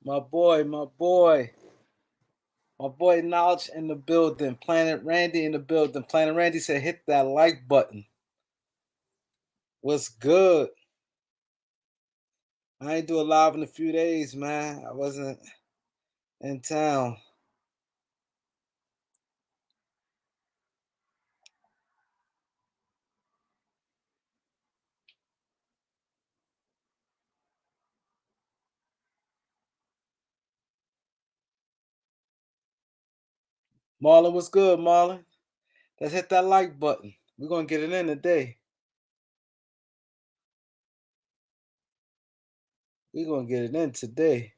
My boy, my boy. My boy Knowledge in the building. Planet Randy in the building. Planet Randy said hit that like button. What's good? I ain't do a live in a few days, man. I wasn't in town. Marlon, what's good, Marlon? Let's hit that like button. We're gonna get it in today. We're gonna get it in today.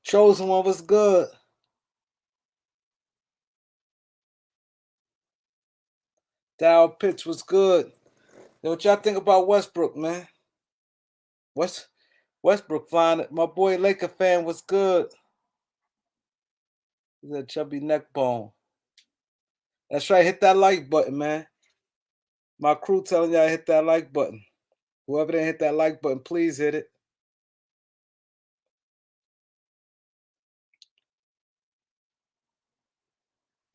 Chosen one was good. Dow pitch was good. Yo, what y'all think about Westbrook, man? Westbrook flying it. My boy Laker fan was good. He's a chubby neck bone. That's right. Hit that like button, man. My crew telling y'all to hit that like button. Whoever didn't hit that like button, please hit it.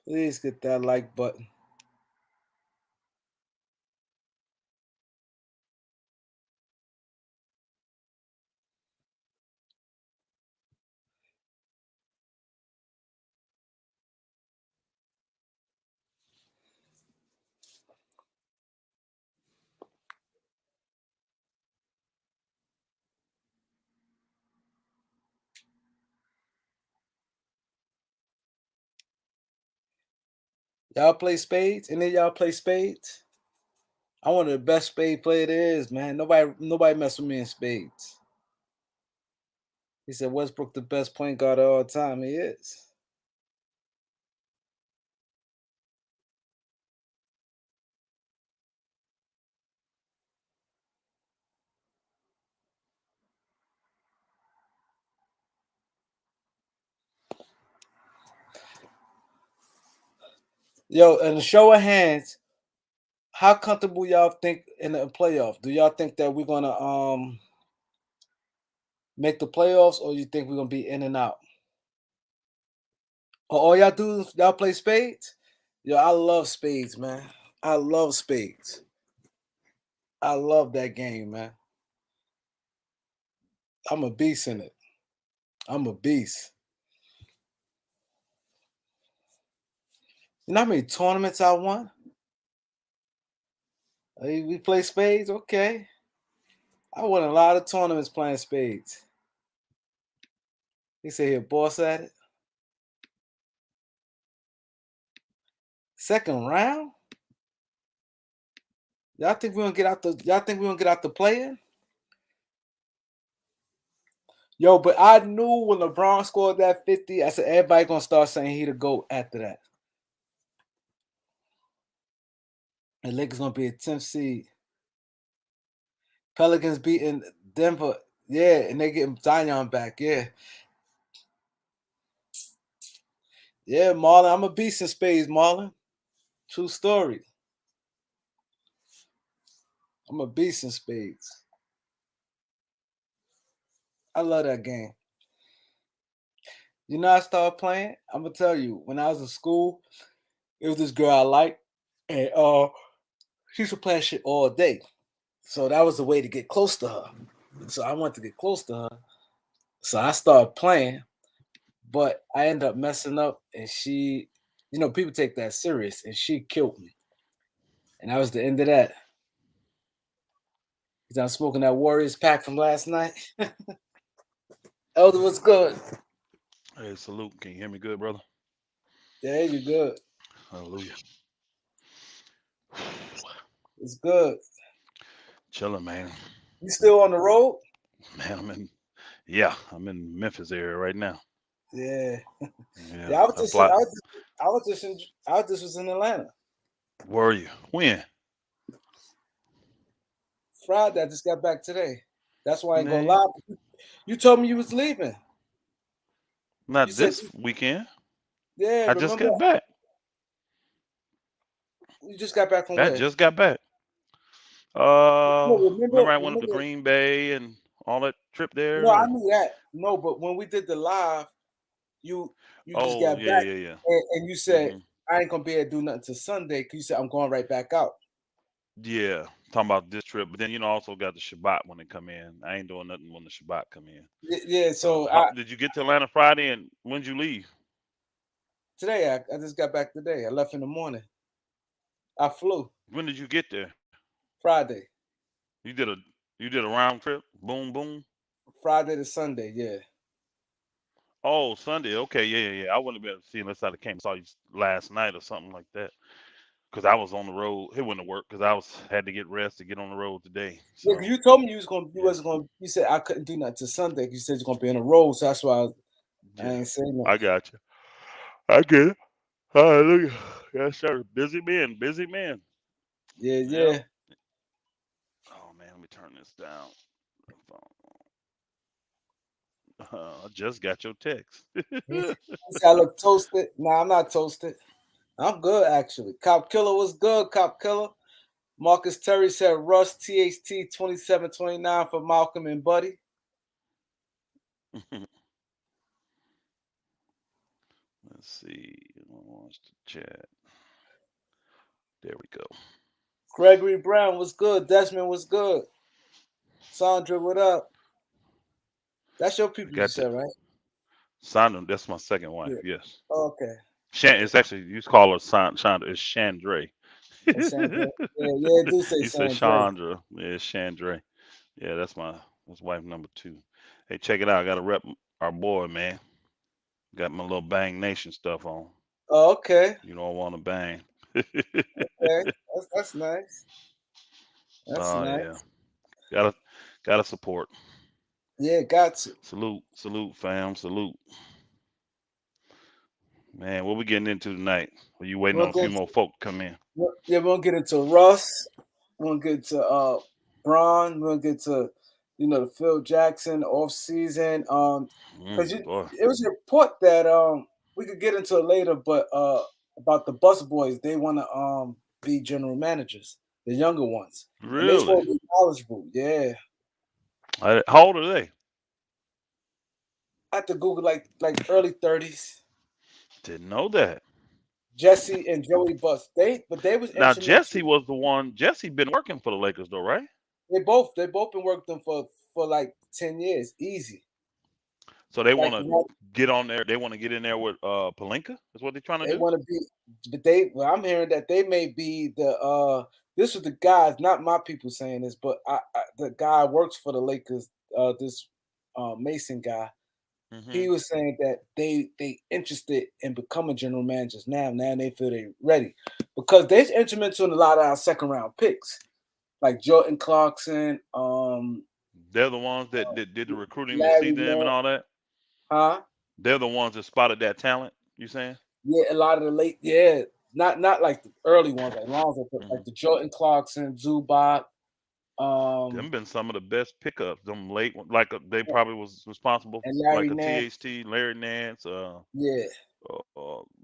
Please hit that like button. Y'all play spades? Any of y'all play spades? I'm one of the best spade player there is, man. Nobody mess with me in spades. He said Westbrook the best point guard of all time. He is. Yo, and a show of hands, how comfortable y'all think in the playoff? Do y'all think that we're gonna make the playoffs, or you think we're gonna be in and out? Or all y'all do is y'all play spades? Yo, I love spades, man. I love spades. I love that game, man. I'm a beast in it. I'm a beast. You know how many tournaments I won? We play spades? Okay. I won a lot of tournaments playing spades. He said he a boss at it. Second round? Y'all think we're gonna get out the play-in? Yo, but I knew when LeBron scored that 50, I said everybody gonna start saying he the GOAT after that. And Lakers gonna be a 10th seed. Pelicans beating Denver. Yeah, and they getting Zion back. Yeah. Yeah, Marlon. I'm a beast in spades, Marlon. True story. I'm a beast in spades. I love that game. You know, I started playing. I'm gonna tell you, when I was in school, it was this girl I liked, and she used to play shit all day. So that was a way to get close to her. So I wanted to get close to her. So I started playing, but I ended up messing up, and she, people take that serious, and she killed me. And that was the end of that. Because I'm smoking that Warriors pack from last night. Elder was good. Hey, salute. Can you hear me good, brother? Yeah, you good. Hallelujah. It's good. Chilling, man. You still on the road? Man, yeah, I'm in Memphis area right now. Yeah. Yeah, Yeah, I was I just fly. I was just I was just in I just was in Atlanta. Where are you? When? Friday, I just got back today. That's why I ain't go Nah, live. You told me you was leaving. You not said, this weekend. yeah, I just remember? got back. You just got back from I where? just got back. No, remember, Remember I went up to remember. Green Bay and all that trip No, there, I and knew that. No, but when we did the live, you you just oh got yeah, back yeah, yeah. and you said Hmm. I ain't gonna be able to do nothing till Sunday. Cause you said I'm going right back out. Yeah, talking about this trip, but then also got the Shabbat when it come in. I ain't doing nothing when the Shabbat come in. Yeah. So So how did you get to Atlanta Friday, and when did you leave? today I just got back today. I left in the morning. I flew When did you get there? Friday, You did a you did a round trip. Boom, boom. Friday to Sunday. Yeah. Oh, Sunday. Okay, yeah, yeah, yeah. I wouldn't have been able to see unless I came and saw you last night or something like that. Cause I was on the road. It wouldn't work because I was had to get rest to get on the road today. Yeah, 'cause So you told me you was gonna, you yeah, wasn't gonna. You said I couldn't do nothing till Sunday. 'Cause you said you're gonna be in a row, so that's why I yeah. ain't saying I nothing. got you. I get it. Hallelujah. Yes, sir. Busy man. Busy man. Yeah, Yep. yeah. Oh man, let me turn this down. I just got your text. You said I look toasted. Nah, I'm not toasted. I'm good actually. Cop Killer was good. Cop Killer. Marcus Terry said Russ THT 27-29 for Malcolm and Buddy. Let's see. Watch the chat. There we go. Gregory Brown was good. Desmond was good. Sandra, what up? That's your I people you got the said, right? Sandra. That's my second wife. Yeah. Yes. Okay. It's actually you used to call her Chandra. It's Chandra. And Sandra. Yeah, yeah, do say You say Sandra. Chandra. Yeah, it's Chandra. Yeah, that's wife number two. Hey, check it out. I got to rep our boy, man. Got my little Bang Nation stuff on. Oh, okay. You don't want to bang. Okay. That's nice. That's Oh yeah. nice. Gotta support. Yeah, got to. Salute, fam. Salute. Man, what we getting into tonight? Are you waiting We'll on a few get more folk to come in? yeah, we'll get into Russ. We'll get to Braun. We'll get to the Phil Jackson off season. Because Boy. it was a report that we could get into it later, but about the Bus Boys, they want to be general managers, the younger ones, and they Really? supposed to be knowledgeable. Yeah, How old are they? I have to Google like early 30s. Didn't know that. Jesse and Joey Bus, they was Now instrumental. Jesse was the one. Jesse been working for the Lakers though, right? They both been working for like 10 years, easy. So they want Like to get on there. They want to get in there with Palinka. Is what they're trying to they do. want to be, but I'm hearing that they may be the. This was the guys, not my people saying this, but the guy works for the Lakers. This Mason guy, he Hmm. was saying that they interested in becoming general managers now. Now they feel they ready because they're instrumental in a lot of our second round picks, like Jordan Clarkson, They're the ones that did the recruiting to see Larry them and Nance, all that. huh? They're the ones that spotted that talent. You saying? Yeah, a lot of the late, yeah, not like the early ones like Lonzo, but Hmm. like the Jordan Clarkson, Zubac, um, Them been some of the best pickups. Them late, like they probably was responsible, and like Larry a Nance. THT, Larry Nance. Yeah,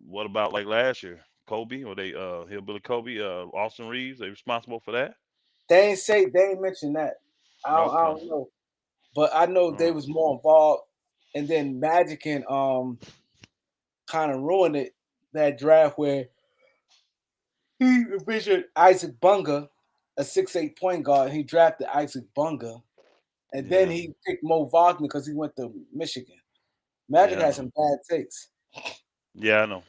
What about like last year, Kobe or they Hillbilly Kobe, Austin Reeves? They responsible for that? they ain't mentioned that. I Okay. don't know, but I know they Uh, was more involved. And then Magic and kind of ruined it that draft where he envisioned Isaac Bunga, a 6'8" point guard. He drafted Isaac Bunga, and then yeah, he picked Mo Wagner because he went to Michigan. Magic yeah, I had know. some bad takes. Yeah, I know.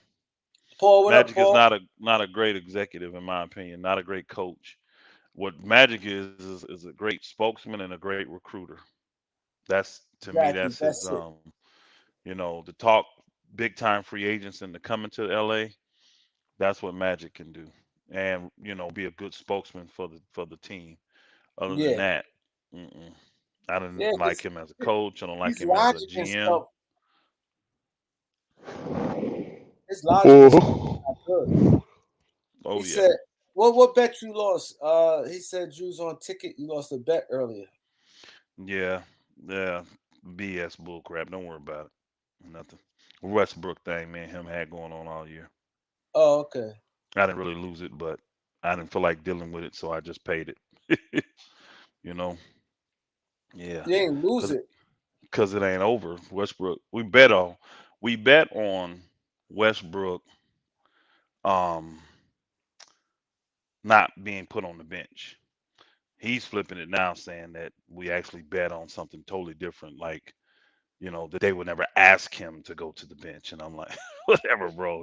Paul, what up, Magic is Paul? not a great executive in my opinion. Not a great coach. What Magic is a great spokesman and a great recruiter. That's to me Exactly. that's his That's it. to talk big time free agents into coming to LA. That's what Magic can do, and be a good spokesman for the team. Other than Yeah. that, mm-mm. I Yeah, didn't like because him as a coach. I don't like his him as a logic and GM. stuff, his logic and stuff is Oh, not good. He oh yeah, said, what bet you lost? He said you was on ticket, you lost a bet earlier. yeah, yeah. BS bullcrap. Don't worry about it. Nothing. Westbrook thing, man. Him had going on all year. Oh, okay. I didn't really lose it, but. I didn't feel like dealing with it, so I just paid it. you know, yeah, You ain't lose cause it. cause it ain't over. Westbrook, we bet on Westbrook um not being put on the bench. He's flipping it now, saying that we actually bet on something totally different, like that they would never ask him to go to the bench. And I'm like, whatever, bro.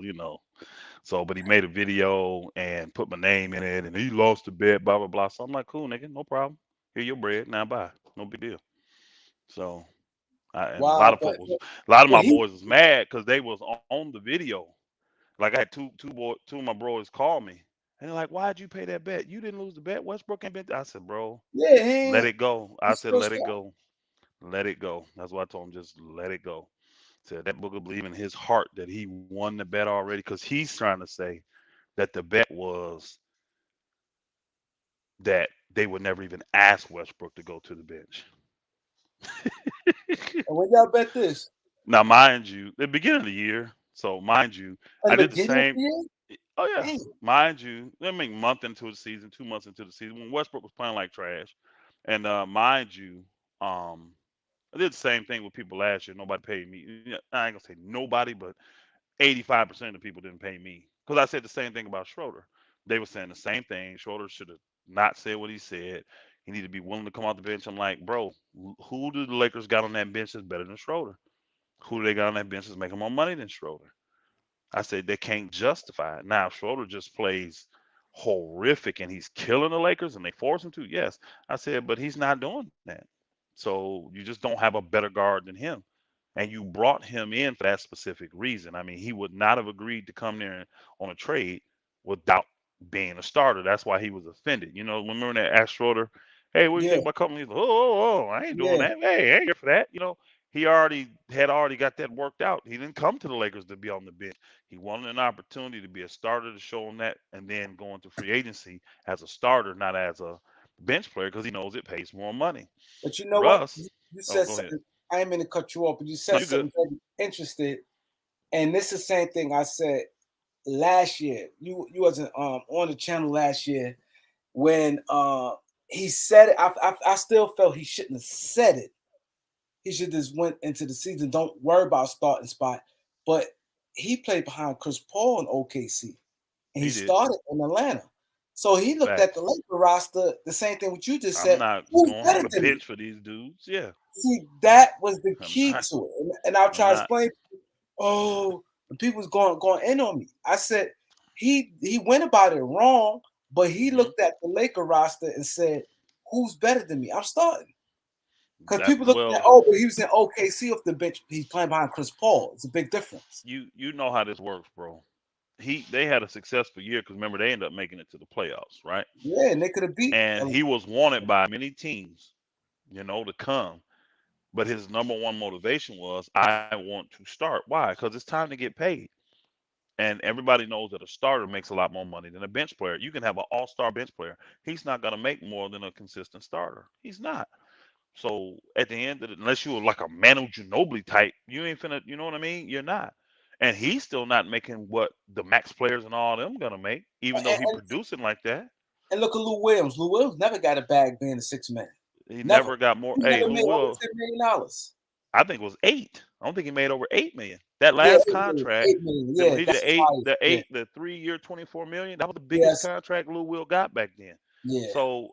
So, but he made a video and put my name in it, and he lost the bet, blah blah blah. So I'm like, cool, nigga, no problem. Here your bread, now bye, no big deal. So, and a lot Wow, of folk was, a lot of but my he boys was mad because they was on the video. Like I had two of my bros call me, and they're like, why'd you pay that bet? You didn't lose the bet. Westbrook ain't been. I said, bro, yeah, let it go. I he's said, still let it strong. go. Let it go. That's why I told him just let it go. Said that Booker believe in his heart that he won the bet already because he's trying to say that the bet was that they would never even ask Westbrook to go to the bench. And when y'all bet this Now, mind you, the beginning of the year, so mind you, in I the did the beginning of same. the year, Oh yeah, damn. mind you, let me month into the season, 2 months into the season when Westbrook was playing like trash, and mind you, um, I did the same thing with people last year. Nobody paid me. Yeah, I ain't gonna say nobody, but 85% of the people didn't pay me because I said the same thing about Schroeder. They were saying the same thing. Schroeder should have not said what he said. He needed to be willing to come off the bench. I'm like, bro, who do the Lakers got on that bench that's better than Schroeder? Who do they got on that bench that's making more money than Schroeder? I said they can't justify it. Now, if Schroeder just plays horrific and he's killing the Lakers and they force him to, yes. I said, but he's not doing that. So you just don't have a better guard than him. And you brought him in for that specific reason. I mean, he would not have agreed to come there on a trade without being a starter. That's why he was offended. Remember that asked Schroeder, hey, what do you Yeah, think about coming? He's like, oh, I ain't doing yeah. that. Hey, I ain't here for that. He already got that worked out. He didn't come to the Lakers to be on the bench. He wanted an opportunity to be a starter to show him that, and then go into free agency as a starter, not as a bench player, because he knows it pays more money. But you know what? Russ, You oh, said go ahead. something. I ain't mean to cut you off, but you No, said you good. something very interesting. And this is the same thing I said last year. You wasn't on the channel last year when he said it. I still felt he shouldn't have said it. He should just went into the season. Don't worry about starting spot. But he played behind Chris Paul in OKC, and he He did. started in Atlanta. So he looked at the Facts. Laker roster, the same thing what you just I'm said. not Who's going on better the than me? bench for these dudes. Yeah, See, that was the I'm key not. to it. And I'll I'm try to not. explain. Oh, and people was going in on me. I said he went about it wrong, but he Hmm. looked at the Laker roster and said, "Who's better than me? I'm starting." Because That people look at, well, oh, but he was in OKC off the bench. He's playing behind Chris Paul. It's a big difference. you know how this works, bro. They had a successful year because remember they ended up making it to the playoffs, right? Yeah, and they could have beat. And he was wanted by many teams, to come. But his number one motivation was, I want to start. Why? Because it's time to get paid. And everybody knows that a starter makes a lot more money than a bench player. You can have an all-star bench player. He's not going to make more than a consistent starter. He's not. So at the end of it, unless you were like a Manu Ginobili type, you ain't finna, you know what I mean? You're not. And he's still not making what the max players and all them gonna make, even though And, he producing like that. and look at Lou Williams. Lou Williams never got a bag being a six man. He Never. never got more. He Hey, never Lou made over Will, $10 million. I think it was 8. I don't think he made over 8 million. That Yeah, last 8 million. contract, 8 million. that when Yeah, he did that's the his eight, highest. the Yeah. eight, the 3 year, 24 million. That was the biggest Yes. contract Lou Will got back then. Yeah. So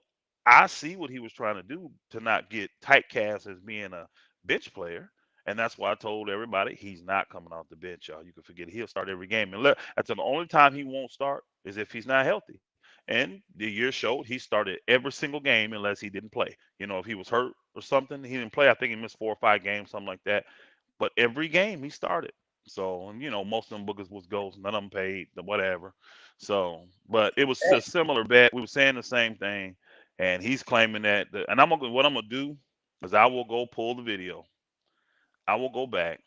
I see what he was trying to do to not get typecast as being a bench player. And that's why I told everybody he's not coming off the bench, y'all. You can forget it. He'll start every game. And that's the only time he won't start is if he's not healthy. And the year showed he started every single game unless he didn't play. If he was hurt or something, he didn't play. I think he missed 4 or 5 games, something like that. But every game he started. So, and most of them bookers was ghosts. None of them paid, whatever. So, but it was a similar bet. We were saying the same thing, and he's claiming that. And what I'm gonna do is I will go pull the video. I will go back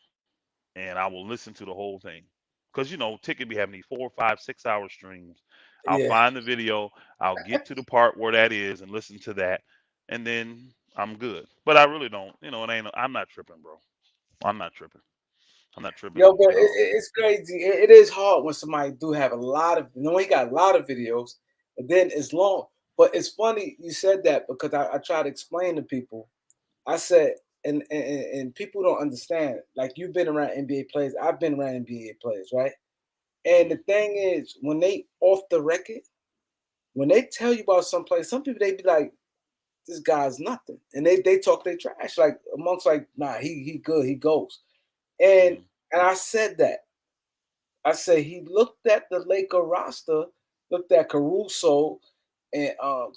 and I will listen to the whole thing, because Ticket be having these 4, 5, 6 hour streams. I'll Yeah. find the video. I'll get to the part where that is and listen to that, and then I'm good. But I really don't. It ain't. I'm not tripping, bro. I'm not tripping. I'm not tripping Yo, but at all. it's crazy. It is hard when somebody do have a lot of, he got a lot of videos And then it's long. But it's funny you said that because I try to explain to people. I said, and people don't understand. Like you've been around NBA players, I've been around NBA players, right? And the Mm, thing is, when they off the record, when they tell you about some place, some people they be like, "This guy's nothing," and they talk their trash like amongst like, "Nah, he good, he goes." And mm, and I said that. I said he looked at the Laker roster, looked at Caruso and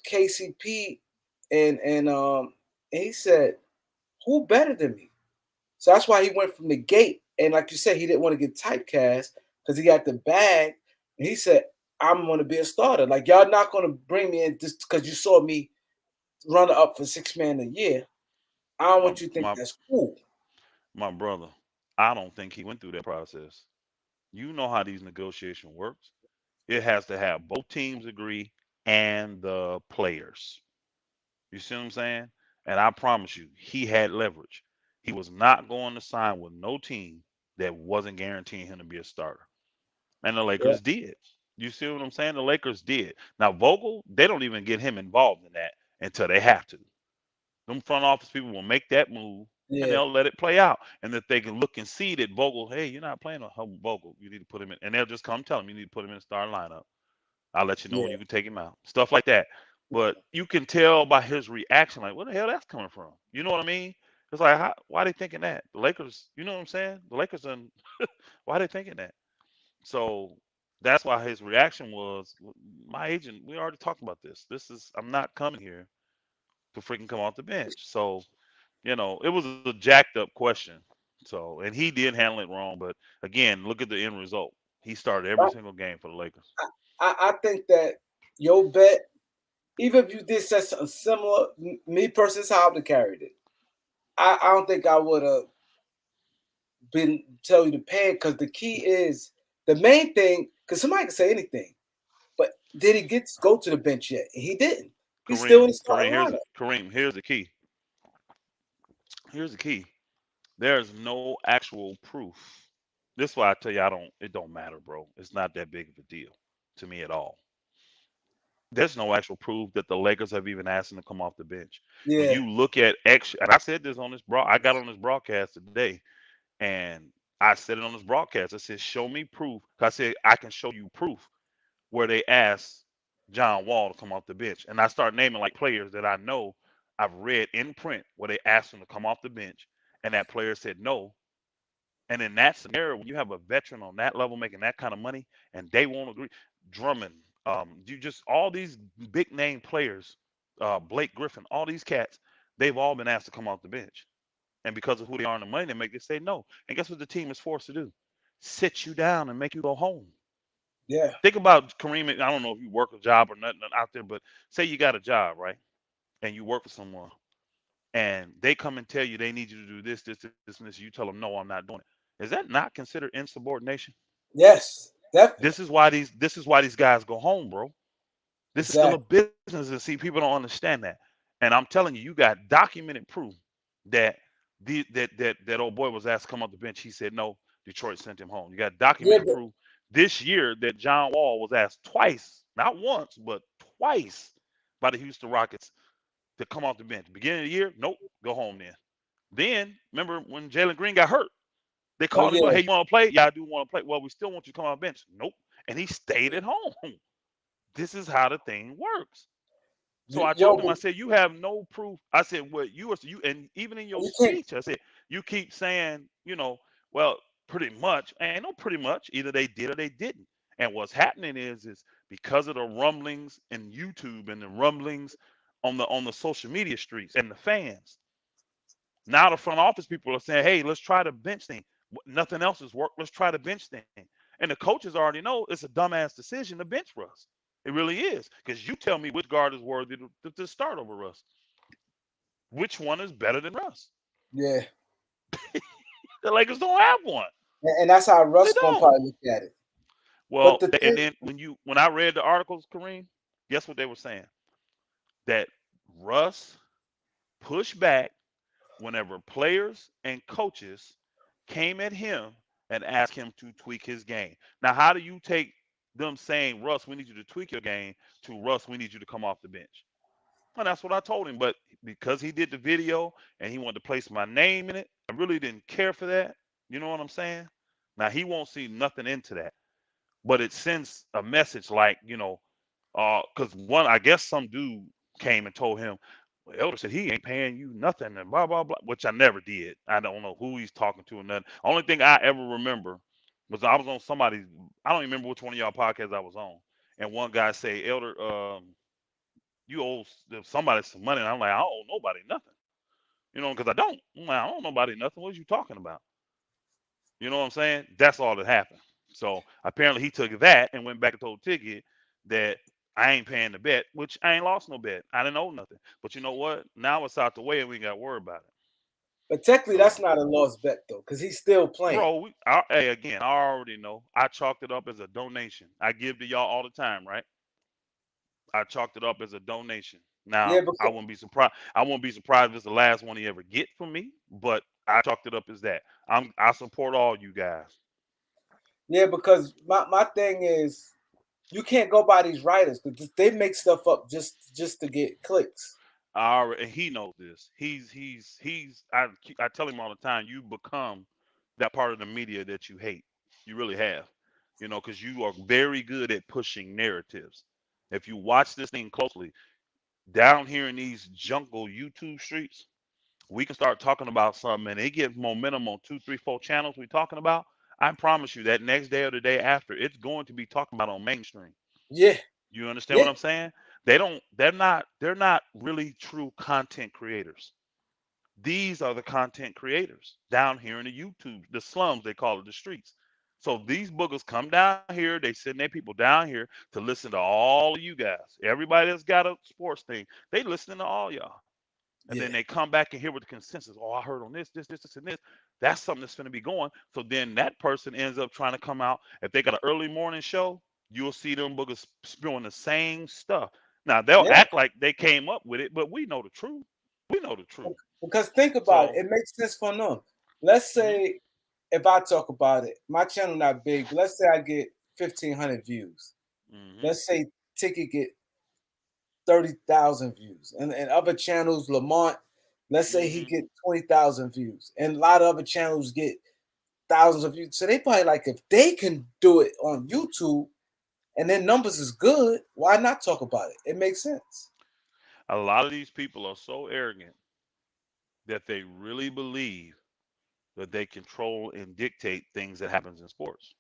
KCP, and he said, "Who better than me?" So that's why he went from the gate. And like you said, he didn't want to get typecast because he got the bag. And he said, "I'm going to be a starter. Like y'all not going to bring me in just because you saw me run up for 6 man a year. I don't my want you to think my that's cool." my brother, I don't think he went through that process. You know how these negotiation works. It has to have both teams agree and the players. You see what I'm saying? And I promise you, he had leverage. He was not going to sign with no team that wasn't guaranteeing him to be a starter. And the Yeah, Lakers did. You see what I'm saying? The Lakers did. Now Vogel, they don't even get him involved in that until they have to. Them front office people will make that move and yeah, they'll let it play out. And if they can look and see that Vogel, hey, you're not playing a Vogel, you need to put him in. And they'll just come tell him you need to put him in the starting lineup. I'll let you know when yeah, you can take him out. Stuff like that. But you can tell by his reaction, like, where the hell that's coming from? You know what I mean? It's like, why are they thinking that? The Lakers, you know what I'm saying? The Lakers, and why are they thinking that? So that's why his reaction was, my agent, we already talked about this. I'm not coming here to freaking come off the bench. So, it was a jacked up question. So, and he did handle it wrong. But again, look at the end result. He started every I, single game for the Lakers. I think that your bet, even if you did say something similar, me personally, is how I would have carried it. I don't think I would have been tell you to pay because the key is the main thing. Because somebody can say anything, but did he get to go to the bench yet? He didn't. He's still in the starting lineup. Kareem, here's the key. Here's the key. There's no actual proof. This is why I tell you it don't matter, bro. It's not that big of a deal to me at all. There's no actual proof that the Lakers have even asked him to come off the bench. When Yeah, you look at and I said this on this I got on this broadcast today, and I said it on this broadcast. I said, show me proof. I said I can show you proof where they asked John Wall to come off the bench. And I start naming like players that I know I've read in print where they asked him to come off the bench and that player said no. And in that scenario, when you have a veteran on that level making that kind of money and they won't agree, Drummond, you just all these big name players, Blake Griffin, all these cats, they've all been asked to come off the bench. And because of who they are and the money they make, they say no. And guess what the team is forced to do? Sit you down and make you go home. yeah, Think about Kareem. I don't know if you work a job or nothing out there, but say you got a job, right? And you work for someone, and they come and tell you they need you to do this, and this. You tell them, no, I'm not doing it. Is that not considered insubordination? yes, definitely, This is why these guys go home, bro. This is still a exactly. business, and see, people don't understand that. And I'm telling you, you got documented proof that that old boy was asked to come off the bench. He said no. Detroit sent him home. You got Yeah, documented but proof this year that John Wall was asked twice, not once, but twice by the Houston Rockets to come off the bench. Beginning of the year, nope, go home then. Then remember when Jalen Green got hurt, they oh called him up. yeah, Hey, you want to play? Yeah, I do want to play. Well, we still want you to come off the bench. Nope, and he stayed at home. This is how the thing works. So I yo, told him, I said, you have no proof. I said, what you are, and even in your you can't. speech, I said, you keep saying, well, pretty much. Ain't no pretty much. Either they did or they didn't. And what's happening is because of the rumblings in YouTube and the rumblings on the social media streets and the fans. Now the front office people are saying, hey, let's try the bench thing. Nothing else has worked. Let's try the bench thing. And the coaches already know it's a dumbass decision to bench Russ. It really is. Because you tell me which guard is worthy to start over Russ. Which one is better than Russ? Yeah, The Lakers don't have one. and that's how They Russ gonna don't. probably look at it. But Well, the and thing, then when I read the articles, Kareem, guess what they were saying? That Russ pushed back whenever players and coaches came at him and asked him to tweak his game. Now, how do you take? them saying, Russ, we need you to tweak your game, to Russ, we need you to come off the bench. And that's what I told him. But because he did the video and he wanted to place my name in it, I really didn't care for that. You know what I'm saying? Now he won't see nothing into that, but it sends a message like, because one, I guess some dude came and told him, well, Elder said he ain't paying you nothing and blah blah blah, which I never did. I don't know who he's talking to or nothing. Only thing I ever remember was I was on somebody's. I don't even remember which one of y'all podcasts I was on, and one guy say, Elder, you owe somebody some money, and I'm like, I don't owe nobody nothing, because I don't. I'm like, I don't owe nobody nothing. What are you talking about? You know what I'm saying? That's all that happened. So apparently he took that and went back and told Ticket that I ain't paying the bet, which I ain't lost no bet. I didn't owe nothing. But you know what? Now it's out the way and we ain't got to worry about it. But technically, that's So, not a lost bet though, because he's still playing. bro, hey, again, I already know. I chalked it up as a donation. I give to y'all all the time, right? I chalked it up as a donation. Yeah, Now, I because wouldn't be surprised. I wouldn't be surprised if it's the last one he ever get from me. But I chalked it up as that. I support all you guys. my thing is you can't go by these writers because they make stuff up just to get clicks. And he knows this. He's. I tell him all the time. You become that part of the media that you hate. You really have. Because you are very good at pushing narratives. If you watch this thing closely, down here in these jungle YouTube streets, we can start talking about something, and it gets momentum on two, three, four channels we talking about. I promise you that next day or the day after, it's going to be talking about on mainstream. Yeah, You understand yeah, what I'm saying? They're not really true content creators. These are the content creators down here in the YouTube, the slums, they call it, the streets. So these boogers come down here, they send their people down here to listen to all of you guys. Everybody that's got a sports thing, they listening to all y'all. And then yeah, they come back and hear what the consensus. Oh, I heard on this, and this. That's something that's going to be going. So then that person ends up trying to come out. If they got an early morning show, you'll see them boogers spewing the same stuff. Now they'll yeah. act like they came up with it, but we know the truth. We know the truth. Because think about it, So, it makes sense for them. Let's hmm say if I talk about it, my channel not big, but let's say I get 1,500 views. hmm Let's say Ticket get 30,000 views, and other channels, Lamont, let's say he hmm get 20,000 views, and a lot of other channels get thousands of views. So they probably like if they can do it on YouTube and their numbers is good, why not talk about it? It makes sense. a lot of these people are so arrogant that they really believe that they control and dictate things that happens in sports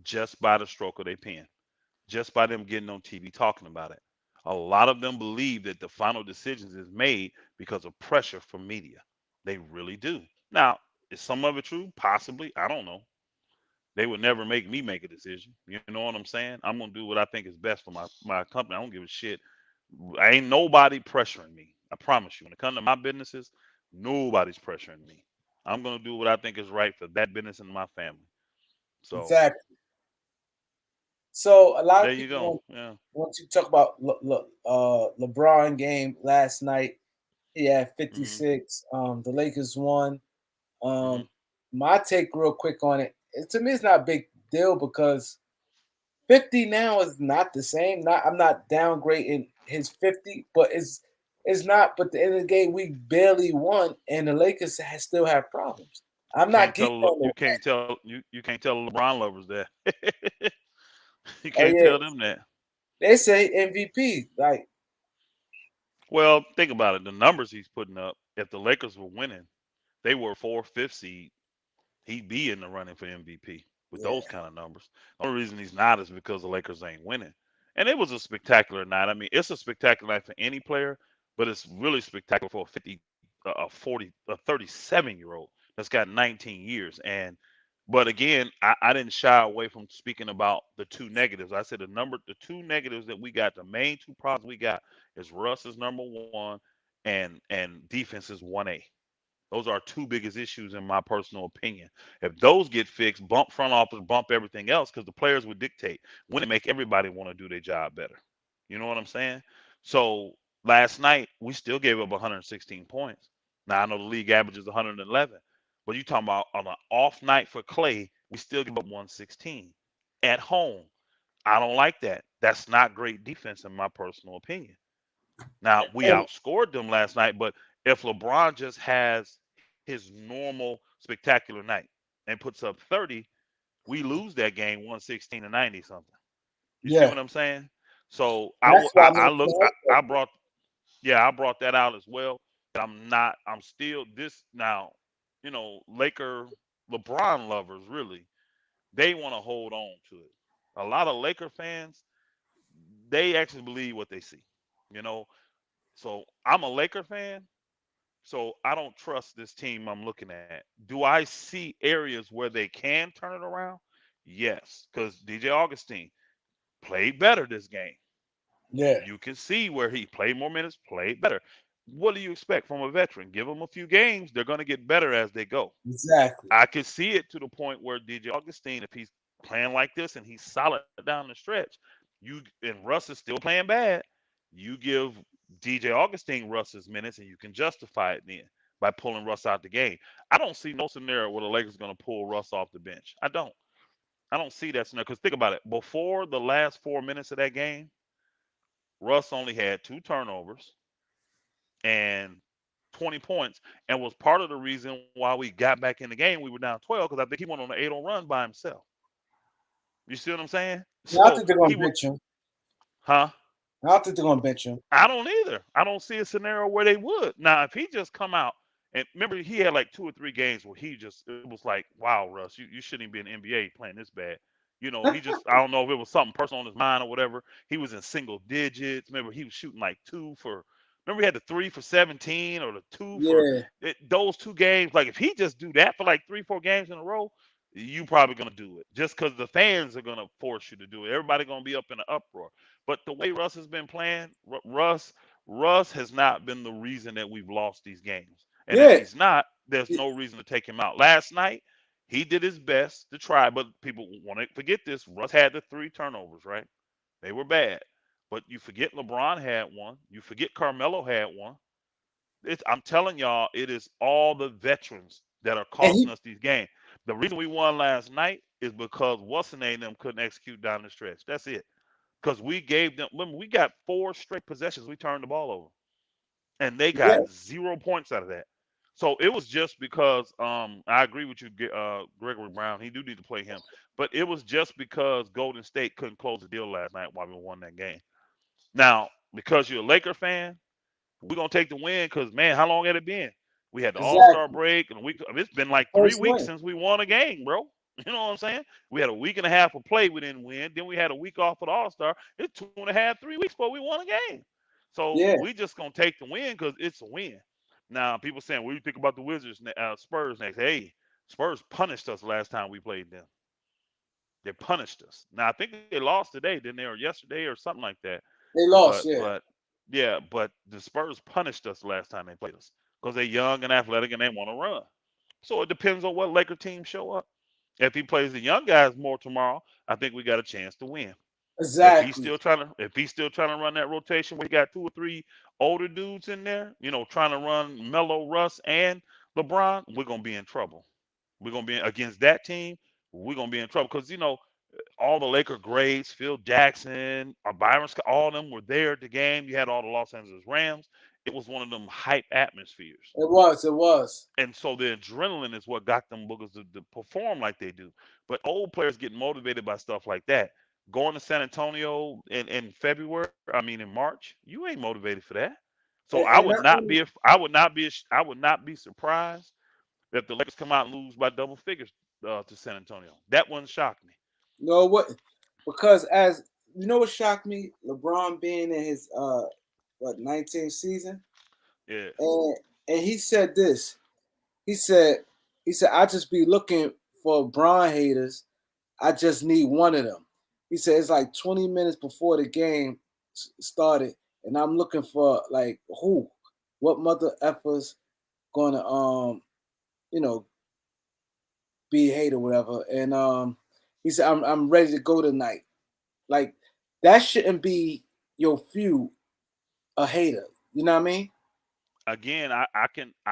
just by the stroke of their pen, just by them getting on TV talking about it. A lot of them believe that the final decisions is made because of pressure from media. They really do. Now, is some of it true? Possibly. I don't know. They would never make me make a decision. You know what I'm saying? I'm gonna do what I think is best for my company. I don't give a shit. I ain't nobody pressuring me. I promise you. When it comes to my businesses, nobody's pressuring me. I'm gonna do what I think is right for that business and my family. So Exactly. So a lot there of you people go. Yeah. want to talk about LeBron game last night. He had Mhm. 56. The Lakers won. Um, Mhm. my take real quick on it, to me, it's not a big deal because 50 now is not the same. Not I'm not downgrading his 50, but it's not. But at the end of the game, we barely won, and the Lakers still have problems. I'm not geeked on the. You can't tell LeBron lovers that. You Oh can't yeah, tell them that. they say MVP. Like Well, think about it. The numbers he's putting up. If the Lakers were winning, they were fourth, fifth seed. He'd be in the running for MVP with yeah, those kind of numbers. The only reason he's not is because the Lakers ain't winning. And it was a spectacular night. I mean, it's a spectacular night for any player, but it's really spectacular for a 37-year-old that's got 19 years. But again, I didn't shy away from speaking about the two negatives. I said the two negatives that we got, the main two problems we got is Russ is number one, and defense is 1A. Those are our two biggest issues in my personal opinion. If those get fixed, bump front office, bump everything else, because the players would dictate. Wouldn't it make everybody want to do their job better? You know what I'm saying? So last night we still gave up 116 points. Now I know the league average is 111, but you talking about on an off night for Clay, we still give up 116 at home. I don't like that. That's not great defense in my personal opinion. Now we And outscored them last night, but if LeBron just has his normal spectacular night and puts up 30, we lose that game 116 to 90 something. You see yeah, what I'm saying? So that's why I I made look I brought yeah, I brought that out as well. But I'm still this now, Laker LeBron lovers really, they want to hold on to it. A lot of Laker fans, they actually believe what they see. You know, so I'm a Laker fan, so I don't trust this team I'm looking at. Do I see areas where they can turn it around? Yes, because DJ Augustine played better this game. yeah, You can see where he played more minutes, played better. What do you expect from a veteran? Give them a few games, they're going to get better as they go. exactly. I could see it to the point where DJ Augustine, if he's playing like this and he's solid down the stretch, you and Russ is still playing bad, you give DJ Augustine Russ's minutes and you can justify it then by pulling Russ out the game. I don't see no scenario where the Lakers are going to pull Russ off the bench. I don't. I don't see that scenario because think about it. Before the last 4 minutes of that game, Russ only had two turnovers and 20 points, and was part of the reason why we got back in the game. We were down 12 because I think he went on an 8-0 run by himself. You see what I'm saying? Yeah, I So think they're gonna he was, bench him. huh? I don't think they're gonna bench him. I don't either. I don't see a scenario where they would. Now, if he just come out and remember, he had like 2 or 3 games where he just it was like, wow, Russ, you shouldn't even be in the NBA playing this bad. He just I don't know if it was something personal on his mind or whatever. He was in single digits. Remember, he was shooting like two for. Remember, he had the 3 for 17 or the two for Yeah, those 2 games. Like if he just do that for like 3, 4 games in a row, you probably gonna do it just because the fans are gonna force you to do it. Everybody gonna be up in an uproar. But the way Russ has been playing, Russ has not been the reason that we've lost these games. And if yeah, he's not, there's no reason to take him out. Last night, he did his best to try, but people want to forget this. Russ had the 3 turnovers, right? They were bad. But you forget LeBron had one. You forget Carmelo had one. I'm telling y'all, it is all the veterans that are and costing us these games. The reason we won last night is because Watson and them couldn't execute down the stretch. That's it because we gave them. Remember, we got 4 straight possessions. We turned the ball over, and they yeah, got 0 points out of that. So it was just because I agree with you, Gregory Brown. He do need to play him, but it was just because Golden State couldn't close the deal last night while we won that game. Now, because you're a Laker fan, we're gonna take the win because man, how long had it been? We had the All Star exactly. break and a week. I mean, it's been like three First weeks win. since we won a game, bro. You know what I'm saying? We had a week and a half of play we didn't win. Then we had a week off for the All Star. It's 2.5, 3 weeks before we won a game. So Yeah, we just gonna take the win because it's a win. Now people saying, what do you think about the Wizards, Spurs next? Hey, Spurs punished us last time we played them. They punished us. Now I think they lost today, didn't they, or yesterday, or something like that. they But lost. Yeah, but yeah, but the Spurs punished us last time they played us because they're young and athletic and they want to run. So it depends on what Laker team show up. If he plays the young guys more tomorrow, I think we got a chance to win. exactly. If he's still trying to run that rotation where he got 2 or 3 older dudes in there, trying to run Melo, Russ, and LeBron, we're gonna be in trouble. We're gonna be against that team. We're gonna be in trouble because all the Laker greats, Phil Jackson, Byron Scott, all of them were there at the game. You had all the Los Angeles Rams. It was one of them hype atmospheres. It was. It was. And so the adrenaline is what got them boogers to perform like they do. But old players get motivated by stuff like that. Going to San Antonio in February, I mean in March, you ain't motivated for that. So And not only, I would not be surprised if the Lakers come out and lose by double figures to San Antonio. That wouldn't shock me. what, because as you know, what shocked me, LeBron being in his 19th season, Yeah. and he said this. He said, I just be looking for Bron haters. I just need one of them. He said it's like 20 minutes before the game started, and I'm looking for like who, what mother effers gonna you know be a hater or whatever. And he said I'm ready to go tonight. Like that shouldn't be your feud a hater. You know what I mean? Again, I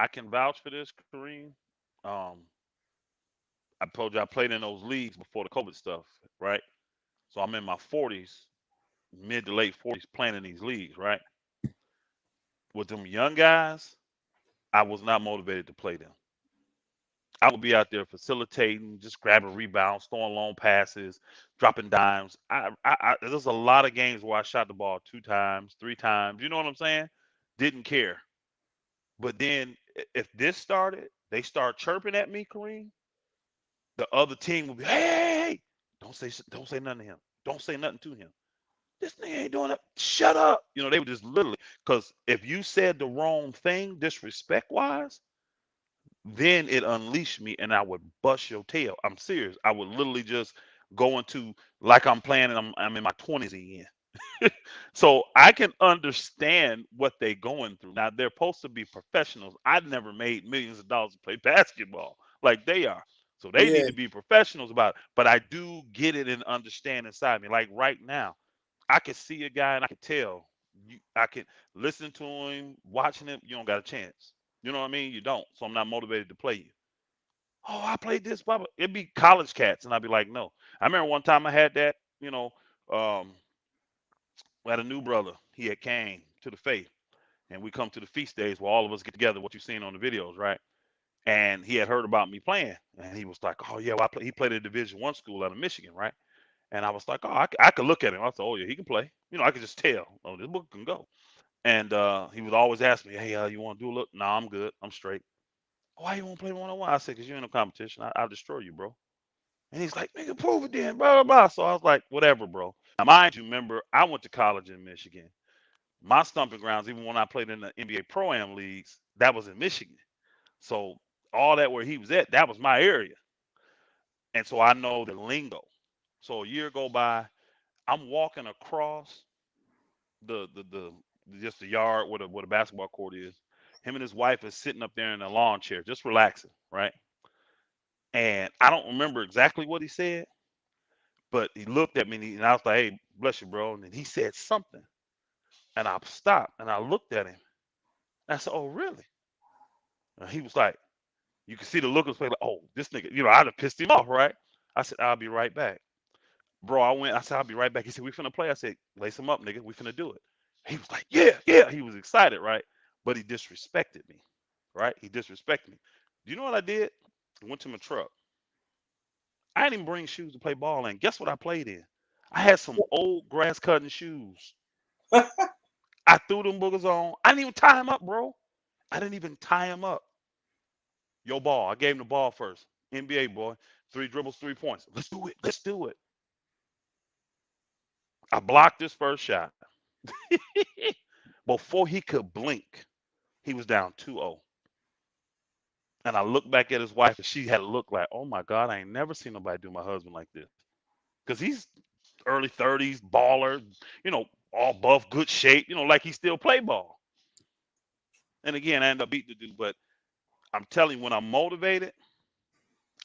can vouch for this, Kareem. Um, I told you I played in those leagues before the COVID stuff, right? So I'm in my 40s, mid to late 40s, playing in these leagues, right? With them young guys, I was not motivated to play them. I would be out there facilitating, just grabbing rebounds, throwing long passes, dropping dimes. There's a lot of games where I shot the ball 2 times, 3 times. You know what I'm saying? Didn't care. But then if this started, they start chirping at me, Kareem. The other team will be, hey, don't say nothing to him. Don't say nothing to him. This nigga ain't doing it. Shut up. They would just literally, because if you said the wrong thing, disrespect wise, then it unleashed me and I would bust your tail. I'm serious. I would literally just go into like I'm playing and I'm in my 20s again. So I can understand what they're going through. Now they're supposed to be professionals. I've never made millions of dollars to play basketball like they are. So they Yeah, need to be professionals about it. But I do get it and understand inside me. Like right now, I could see a guy and I could tell. I can listen to him, watching him. You don't got a chance. You know what I mean? You don't. So I'm not motivated to play you. Oh, I played this, blah, blah. It'd be college cats, and I'd be like, no. I remember one time I had that. Um, we had a new brother. He had came to the faith, and we come to the feast days where all of us get together. What you've seen on the videos, right? And he had heard about me playing, and he was like, "Oh yeah, well, he played at a Division I school out of Michigan, right?" And I was like, "Oh, I could look at him." I said, "Oh yeah, he can play." I could just tell. Oh, this book can go. And he would always ask me, "Hey, you want to do a look?" No, I'm good. I'm straight. Why you want to play 1-on-1? I said, "Cause you ain't no competition. I'll destroy you, bro." And he's like, "Nigga, prove it then, blah blah blah." So I was like, "Whatever, bro." Now, mind you, remember, I went to college in Michigan. My stomping grounds, even when I played in the NBA Pro Am leagues, that was in Michigan. So all that where he was at, that was my area. And so I know the lingo. So a year go by, I'm walking across the just the yard where the basketball court is. Him and his wife is sitting up there in a lawn chair, just relaxing, right? And I don't remember exactly what he said, but he looked at me and I was like, "Hey, bless you, bro." And then he said something, and I stopped and I looked at him. And I said, "Oh, really?" And he was like, you can see the look of his face, like, "Oh, this nigga," I'd have pissed him off, right? I said, "I'll be right back." Bro, I said, "I'll be right back." He said, "We finna play." I said, "Lace him up, nigga. We finna do it." He was like, "Yeah, yeah." He was excited, right? But he disrespected me, right? He disrespected me. Do you know what I did? I went to my truck. I didn't even bring shoes to play ball in. Guess what I played in? I had some old grass cutting shoes. I threw them boogers on. I didn't even tie him up, bro. I didn't even tie him up. Yo, ball. I gave him the ball first. NBA boy. 3 dribbles, 3 points. Let's do it. Let's do it. I blocked his first shot. Before he could blink, he was down 2-0. And I looked back at his wife and she had a look like, "Oh my God, I ain't never seen nobody do my husband like this." Because he's early 30s, baller, all buff, good shape, like he still play ball. And again, I ended up beating the dude, but I'm telling you, when I'm motivated,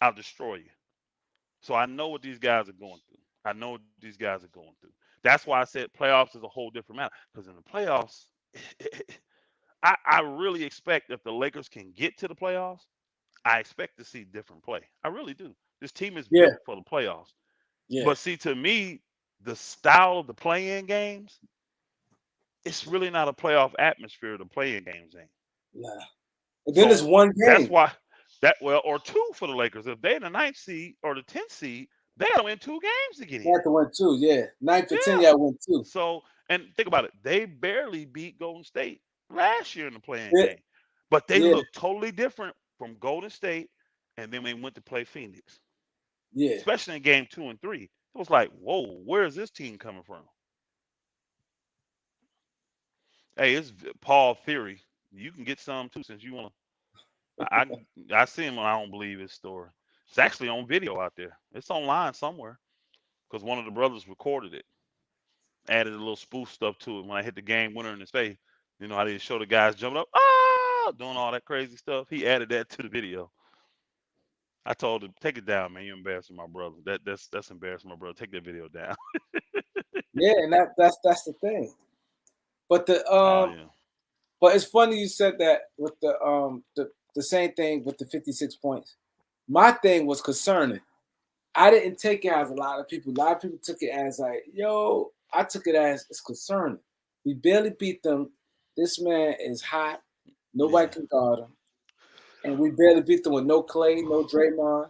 I'll destroy you. So I know what these guys are going through. I know what these guys are going through. That's why I said playoffs is a whole different matter. Because in the playoffs, I really expect if the Lakers can get to the playoffs, I expect to see different play. I really do. This team is yeah, built for the playoffs. yeah. But see, to me, the style of the play-in games, it's really not a playoff atmosphere. The play-in games ain't. Nah. And then it's So one that's game. why or two for the Lakers. If they're the ninth seed or the 10th seed, they gotta win 2 games to get You in. have to win two. Yeah, 9 for 10. Yeah. Yeah, win two. So and think about it. They barely beat Golden State last year in the playing Yeah, game. But they yeah, look totally different from Golden State and then they went to play Phoenix. yeah. Especially in game 2 and 3. It was like, whoa, where is this team coming from? Hey, it's Paul Theory. You can get some too since you want to. I see him when I don't believe his story. It's actually on video out there. It's online somewhere because one of the brothers recorded it, added a little spoof stuff to it when I hit the game winner in his face. You know how they show the guys jumping up, doing all that crazy stuff. He added that to the video. I told him, take it down, man. You're embarrassing my brother. That's embarrassing my brother. Take that video down. Yeah, and that's the thing. But Oh yeah. but it's funny you said that with the same thing with the 56 points. My thing was concerning. I didn't take it as a lot of people. A lot of people took it as like, yo, I took it as it's concerning. We barely beat them. This man is hot. Nobody Yeah. can guard him. And we barely beat them with no Clay, no Draymond.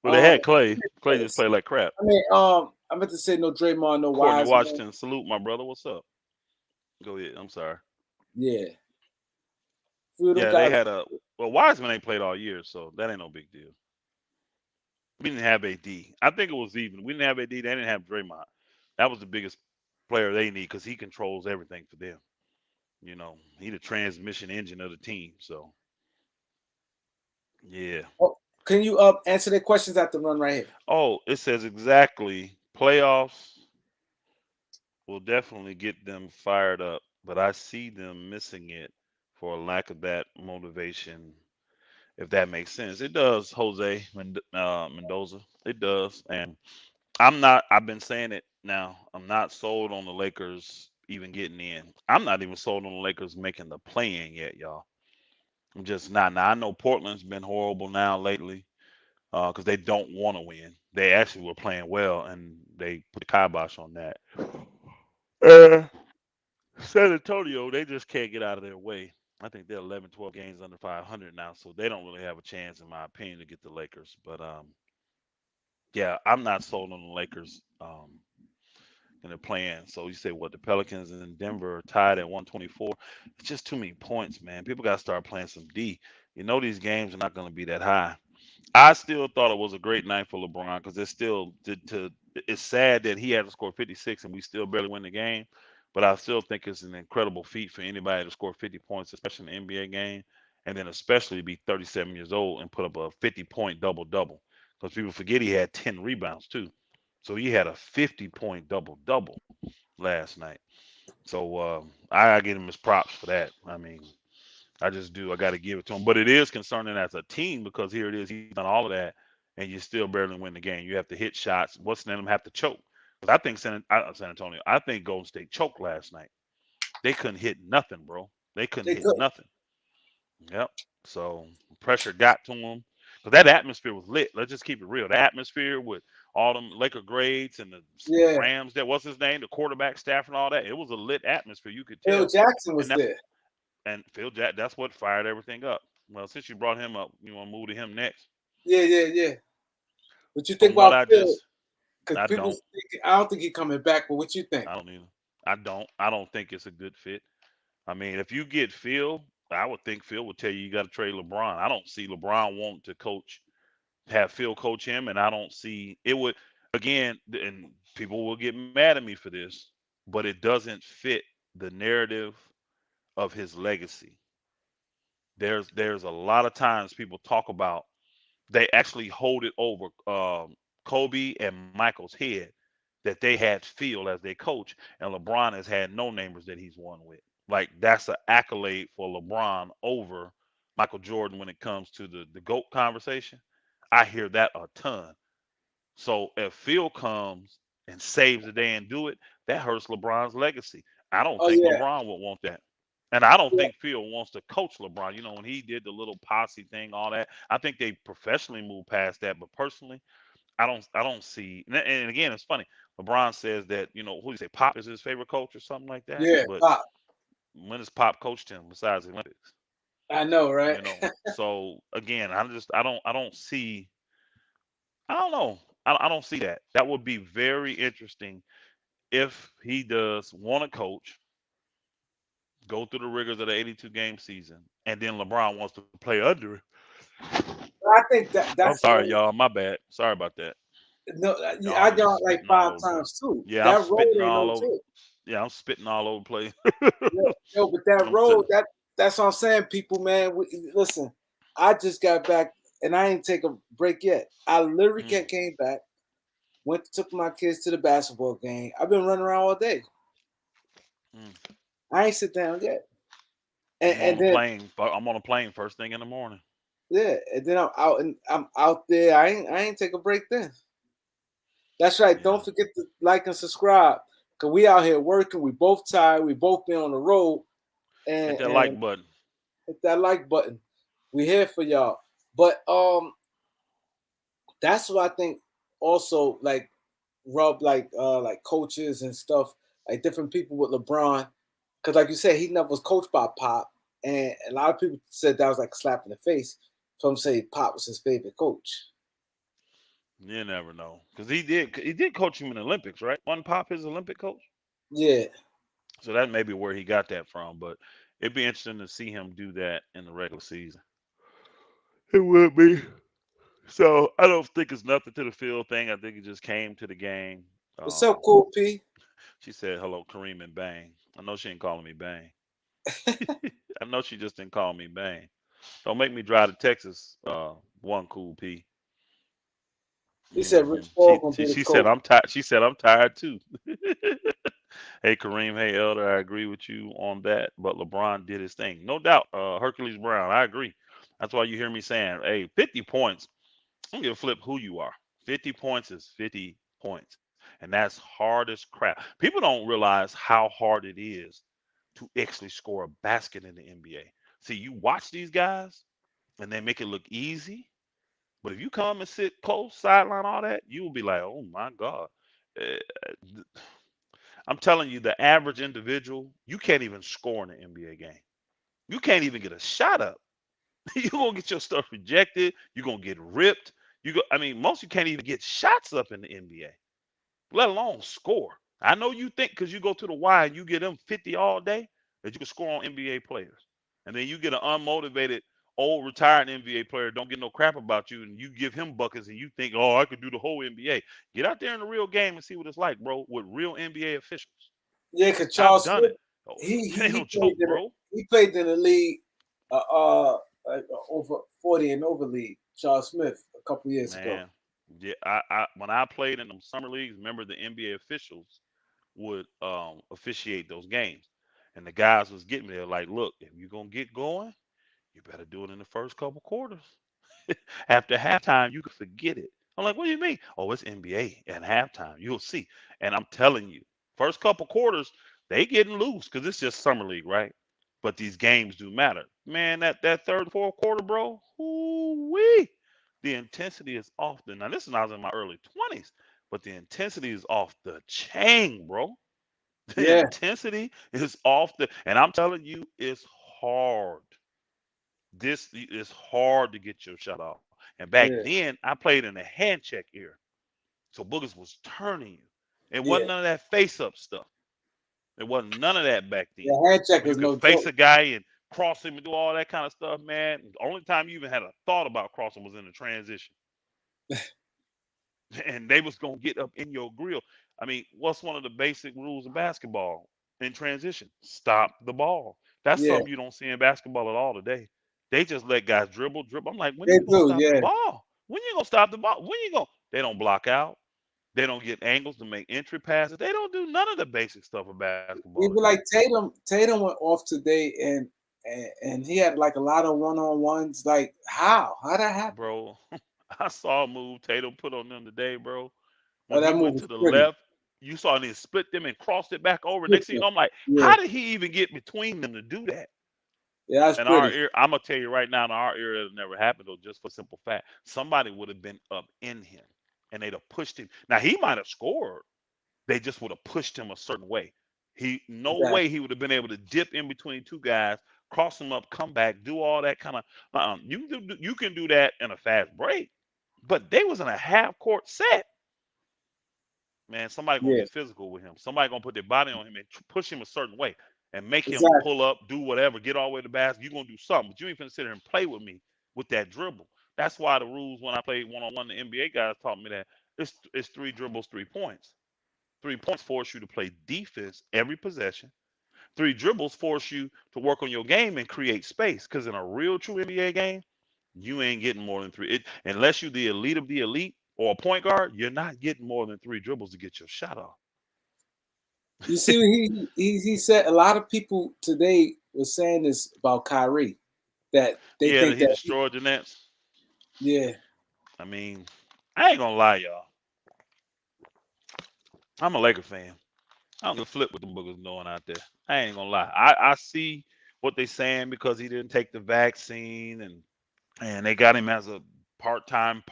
Well, they had Who Clay. did Clay just this? played like crap. I mean, I meant to say no Draymond, no Courtney Wiseman. Washington, salute my brother. What's up? Go ahead. I'm sorry. Yeah, few of them Yeah, they guys. had a well. Wiseman ain't played all year, so that ain't no big deal. We didn't have AD. I think it was even. We didn't have AD. They didn't have Draymond. That was the biggest player they need because he controls everything for them. He the transmission engine of the team. So yeah. Oh, can you answer their questions at the run right here? Oh, it says exactly playoffs will definitely get them fired up, but I see them missing it for a lack of that motivation. If that makes sense, it does, Jose Mendoza. It does, and I'm not. I've been saying it now. I'm not sold on the Lakers even getting in. I'm not even sold on the Lakers making the play-in yet, y'all. I'm just not. Now I know Portland's been horrible now lately because they don't want to win. They actually were playing well, and they put the kibosh on that. Uh, San Antonio, they just can't get out of their way. I think they're 11, 12 games under 500 now, so they don't really have a chance, in my opinion, to get the Lakers. But yeah, I'm not sold on the Lakers in the plan. So you say what the Pelicans and Denver are tied at 124. It's just too many points, man. People got to start playing some D. These games are not going to be that high. I still thought it was a great night for LeBron because it's still it's sad that he had to score 56 and we still barely win the game. But I still think it's an incredible feat for anybody to score 50 points, especially in an NBA game, and then especially to be 37 years old and put up a 50-point double double. Because people forget he had 10 rebounds too, so he had a 50-point double double last night. So I gotta give him his props for that. I mean, I just do. I got to give it to him. But it is concerning as a team because here it is. He's done all of that, and you still barely win the game. You have to hit shots. What's the them have to choke? Because I think San Antonio. I think Golden State choked last night. They couldn't hit nothing, bro. They couldn't They hit could. nothing. Yep. So pressure got to them. But that atmosphere was lit. Let's just keep it real. The atmosphere with all them Laker grades and the Yeah, Rams. That what's his name, the quarterback staff and all that. It was a lit atmosphere. You could Phil tell, Jackson and was there. Phil Jack, that's what fired everything up. Well, since you brought him up, you want to move to him next. Yeah, yeah, yeah. What you think From what about I Phil? just, Because I people don't, think I don't think he's coming back. But what you think? I don't either. I don't think it's a good fit. I mean, if you get Phil, I would think Phil would tell you got to trade LeBron. I don't see LeBron wanting to have Phil coach him, and I don't see it would again. And people will get mad at me for this, but it doesn't fit the narrative of his legacy. There's a lot of times people talk about they actually hold it over Kobe and Michael's head that they had Phil as their coach, and LeBron has had no namers that he's won with. Like that's an accolade for LeBron over Michael Jordan when it comes to the GOAT conversation. I hear that a ton. So if Phil comes and saves the day and do it, that hurts LeBron's legacy. I don't Oh think yeah, LeBron would want that. And I don't yeah, think Phil wants to coach LeBron. When he did the little posse thing, all that. I think they professionally moved past that, but personally, I don't see. And again, it's funny. LeBron says that who do you say Pop is his favorite coach or something like that. yeah. But Pop. when has Pop coached him besides the Olympics? I know, right? So again, I don't see. I don't know. I don't see that. That would be very interesting if he does want to coach, go through the rigors of the 82 game season, and then LeBron wants to play under it. I think I'm that's sorry, only y'all. My bad. Sorry about that. no. Y'all, I I'm done just it like spitting all five over the place. times too. Yeah, I'm That road spitting ain't all no over. joke. Yeah, I'm spitting all over the place. Yo, but that I'm road, sitting. that's what I'm saying, people, man. Listen, I just got back and I ain't take a break yet. I literally Mm, can't came back. Took my kids to the basketball game. I've been running around all day. mm. I ain't sit down yet. And, I'm on and a then plane. I'm on a plane first thing in the morning. yeah, and then I'm out there. I ain't take a break then. That's right. Yeah. Don't forget to like and subscribe. Cause we out here working. We both tired. We both been on the road. Hit that And like button. hit that like button. We here for y'all. But that's what I think also like rub like coaches and stuff, like different people with LeBron, because like you said, he never was coached by Pop, and a lot of people said that was like a slap in the face. Some say Pop was his favorite coach. You never know, because he did coach him in the Olympics, right? One Pop his Olympic coach, Yeah, so that may be where he got that from. But it'd be interesting to see him do that in the regular season. It would be. So I don't think it's nothing to the field thing. I think he just came to the game. what's up, Cool P? She said hello, Kareem and Bang. I know she ain't calling me Bang. I know she just didn't call me Bang. Don't make me drive to Texas. One Cool P. He said Rich She, Paul gonna she be the she said coach. I'm tired. She said I'm tired too. Hey Kareem, hey Elder, I agree with you on that. But LeBron did his thing, no doubt. Hercules Brown, I agree. That's why you hear me saying, hey, 50 points. I don't give a flip who you are. 50 points is 50 points, and that's hard as crap. People don't realize how hard it is to actually score a basket in the NBA. See, you watch these guys, and they make it look easy. But if you come and sit close, sideline, all that, you will be like, oh my God. Uh, I'm telling you, the average individual, you can't even score in an NBA game. You can't even get a shot up. You're gonna get your stuff rejected. You're gonna get ripped. I mean, most of you can't even get shots up in the NBA, let alone score. I know you think because you go to the Y and you get them 50 all day that you can score on NBA players. And then you get an unmotivated old retired NBA player, don't get no crap about you, and you give him buckets and you think, oh, I could do the whole NBA. Get out there in the real game and see what it's like, bro, with real NBA officials. Yeah, cause I've Charles done Smith, it. Oh, he it he, ain't he no played joke, in the, bro. he played in the league, like over 40 and over league. Charles Smith a couple years ago. Man, yeah, I when I played in them summer leagues, remember the NBA officials would officiate those games. And the guys was getting me. They're like, look, if you're gonna get going, you better do it in the first couple quarters. After halftime, you can forget it. I'm like, what do you mean? Oh, it's NBA at halftime. You'll see. And I'm telling you, first couple quarters, they getting loose because it's just summer league, right? But these games do matter. Man, that third, fourth quarter, bro, wee. The intensity is off the now. This is when I was in my early 20s, but the intensity is off the chain, bro. The Yeah, intensity is off the, and I'm telling you, it's hard. This is hard to get your shot off. And back yeah, then, I played in a hand check era. So Boogers was turning you. It wasn't yeah. none of that face up stuff. It wasn't none of that back Yeah, then. hand check Where you is could no face joke. a guy and cross him and do all that kind of stuff, man. The only time you even had a thought about crossing was in the transition. And they was gonna get up in your grill. I mean, what's one of the basic rules of basketball in transition? Stop the ball. That's Yeah, something you don't see in basketball at all today. They just let guys dribble, dribble. I'm like, when they you gonna do. stop the Yeah, ball? When you gonna stop the ball? When you gonna? They don't block out. They don't get angles to make entry passes. They don't do none of the basic stuff of basketball even today, like Tatum went off today, and he had like a lot of one on ones. Like how that happen? bro. I saw a move Tatum put on them today, bro. Oh, When he that move went was to the pretty. left, you saw him split them and crossed it back over. Next thing you Yeah, know, I'm like, yeah, how did he even get between them to do that? that's In our pretty. era, I'm gonna tell you right now, in our era, it never happened though, just for simple fact. Somebody would have been up in him and they'd have pushed him. Now he might have scored. They just would have pushed him a certain way. He no Exactly. way he would have been able to dip in between two guys, cross them up, come back, do all that kind of. You can do that in a fast break, but they was in a half court set. Man, somebody gonna Yeah, get physical with him. Somebody gonna put their body on him and push him a certain way and make him exactly. pull up, do whatever, get all the way to the basket. You're gonna do something, but you ain't finna sit here and play with me with that dribble. That's why the rules when I played one on one, the NBA guys taught me that it's three dribbles, 3 points. 3 points force you to play defense every possession. Three dribbles force you to work on your game and create space. Because in a real true NBA game, you ain't getting more than three. Unless you're the elite of the elite or a point guard, you're not getting more than three dribbles to get your shot off. You see, he said a lot of people today was saying this about Kyrie that they Yeah, think he that destroyed the Nets. yeah, I mean, I ain't gonna lie, y'all. I'm a Laker fan. I don't give a flip what them boogers doing out there. I ain't gonna lie. I see what they saying because he didn't take the vaccine and they got him as a part-time